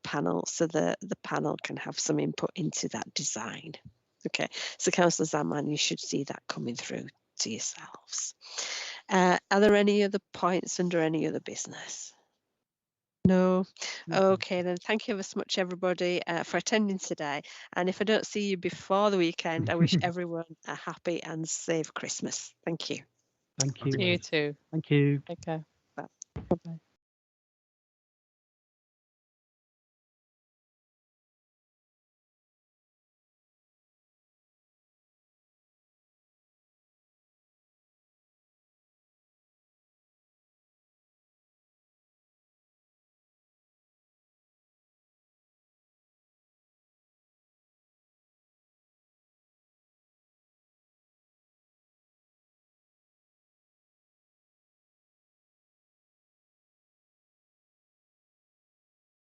panel, so the panel can have some input into that design. Okay, so Councillor Zaman, you should see that coming through to yourselves. Are there any other points under any other business? No. Okay, then thank you ever so much, everybody, for attending today. And if I don't see you before the weekend, I wish everyone a happy and safe Christmas. Thank you. Thank you. You too. Thank you. Take care.